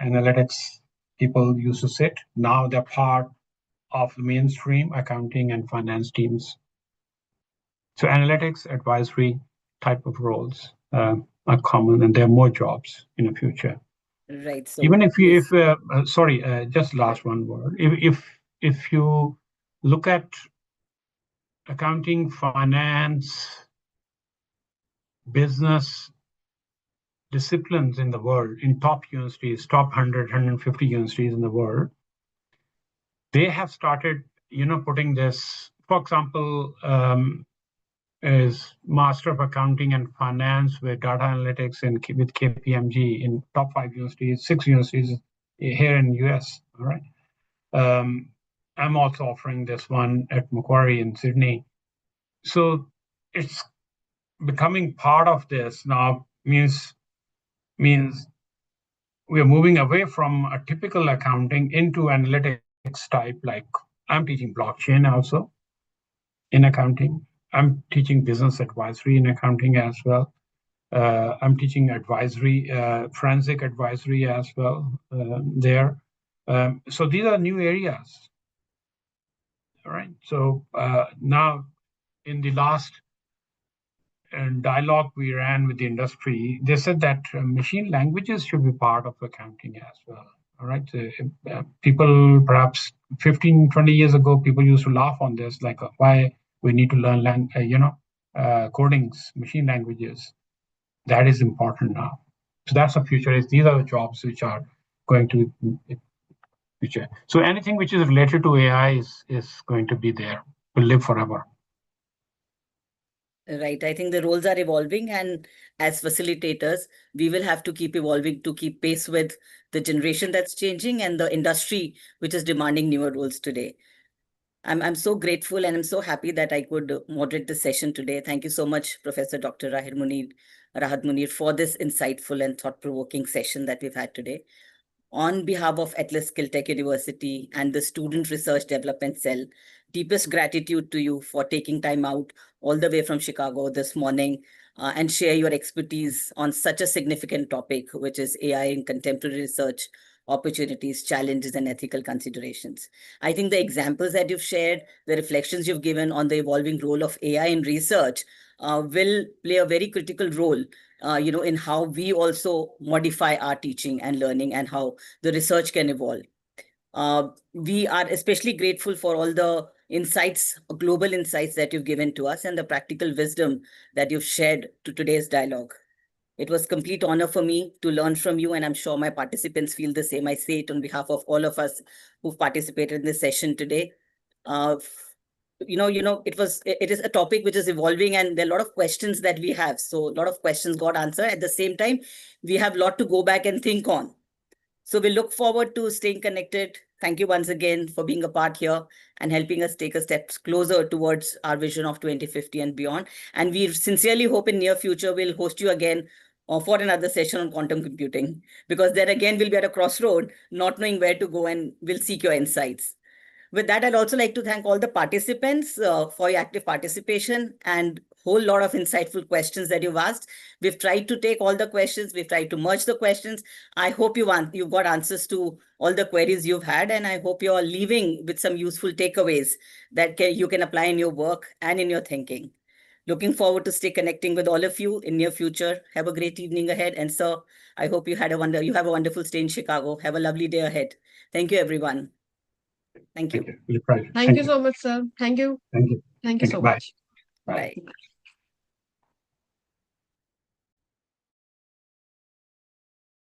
analytics people used to sit. Now they're part of the mainstream accounting and finance teams. So analytics, advisory type of roles are common, and there are more jobs in the future. Right. So even if just last one word. If you look at accounting, finance, business disciplines in the world, in top universities, top 100, 150 universities in the world, they have started, putting this, for example, is Master of Accounting and Finance with data analytics with KPMG in top 5 universities, 6 universities here in US, all right? I'm also offering this one at Macquarie in Sydney. So it's becoming part of this now, means we are moving away from a typical accounting into analytics type, like I'm teaching blockchain also in accounting. I'm teaching business advisory in accounting as well. I'm teaching advisory, forensic advisory as well there. So these are new areas. All right. So now in the last dialogue we ran with the industry, they said that machine languages should be part of accounting as well. All right. People perhaps 15, 20 years ago, people used to laugh on this, like why we need to learn, codings, machine languages. That is important now. So that's the future. These are the jobs which are going to future. So anything which is related to AI is going to be there, will live forever. Right. I think the roles are evolving, and as facilitators, we will have to keep evolving to keep pace with the generation that's changing and the industry which is demanding newer roles today. I'm so grateful and I'm so happy that I could moderate this session today. Thank you so much, Professor Dr. Rahat Munir, for this insightful and thought-provoking session that we've had today. On behalf of Atlas Skill Tech University and the Student Research Development Cell, deepest gratitude to you for taking time out all the way from Chicago this morning and share your expertise on such a significant topic, which is AI in contemporary research, opportunities, challenges, and ethical considerations. I think the examples that you've shared, the reflections you've given on the evolving role of AI in research will play a very critical role in how we also modify our teaching and learning and how the research can evolve. We are especially grateful for all the insights, global insights that you've given to us and the practical wisdom that you've shared to today's dialogue. It was complete honor for me to learn from you, and I'm sure my participants feel the same. I say it on behalf of all of us who've participated in this session today. It is a topic which is evolving, and there are a lot of questions that we have. So a lot of questions got answered. At the same time, we have a lot to go back and think on. So we look forward to staying connected. Thank you once again for being a part here and helping us take a step closer towards our vision of 2050 and beyond. And we sincerely hope in near future we'll host you again for another session on quantum computing, because then again we'll be at a crossroad, not knowing where to go, and we'll seek your insights. With that, I'd also like to thank all the participants for your active participation and whole lot of insightful questions that you've asked. We've tried to take all the questions. We've tried to merge the questions. I hope you've got answers to all the queries you've had, and I hope you're leaving with some useful takeaways that you can apply in your work and in your thinking. Looking forward to stay connecting with all of you in near future. Have a great evening ahead. And sir, I hope you have a wonderful stay in Chicago. Have a lovely day ahead. Thank you, everyone. Thank you. Thank you so much, sir. Thank you. Thank you. Thank you so Bye. much. Bye. Bye.